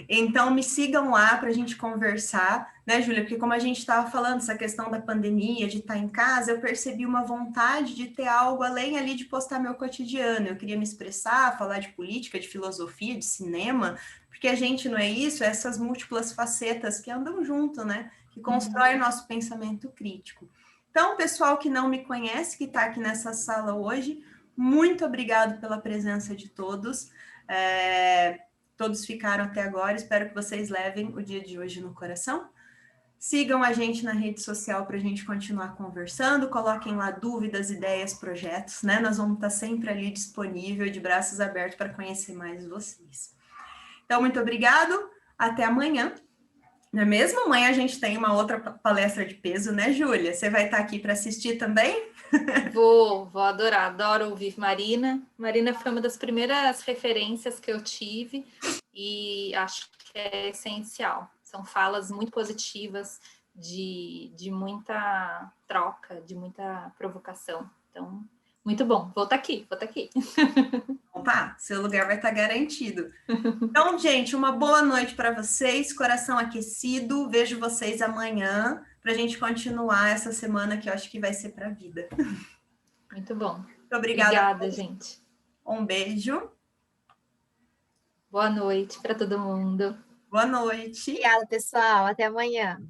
Então, me sigam lá para a gente conversar, né, Júlia? Porque como a gente estava falando, essa questão da pandemia, de estar em casa, eu percebi uma vontade de ter algo além ali de postar meu cotidiano. Eu queria me expressar, falar de política, de filosofia, de cinema, porque a gente não é isso, é essas múltiplas facetas que andam junto, né? Que constroem nosso pensamento crítico. Então, pessoal que não me conhece, que está aqui nessa sala hoje, muito obrigado pela presença de todos. Todos ficaram até agora, espero que vocês levem o dia de hoje no coração. Sigam a gente na rede social para a gente continuar conversando, coloquem lá dúvidas, ideias, projetos, né? Nós vamos estar sempre ali disponível, de braços abertos para conhecer mais vocês. Então, muito obrigado, até amanhã. Não é mesmo? Amanhã a gente tem uma outra palestra de peso, né, Júlia? Você vai estar aqui para assistir também? Vou adorar, adoro ouvir Marina. Marina foi uma das primeiras referências que eu tive e acho que é essencial. São falas muito positivas, de muita troca, de muita provocação. Então, muito bom. Vou estar aqui. Opa, seu lugar vai estar garantido. Então, gente, uma boa noite para vocês, coração aquecido. Vejo vocês amanhã para a gente continuar essa semana que eu acho que vai ser para a vida. Muito bom. Muito obrigada. Obrigada, gente. Um beijo. Boa noite para todo mundo. Boa noite. Obrigada, pessoal. Até amanhã.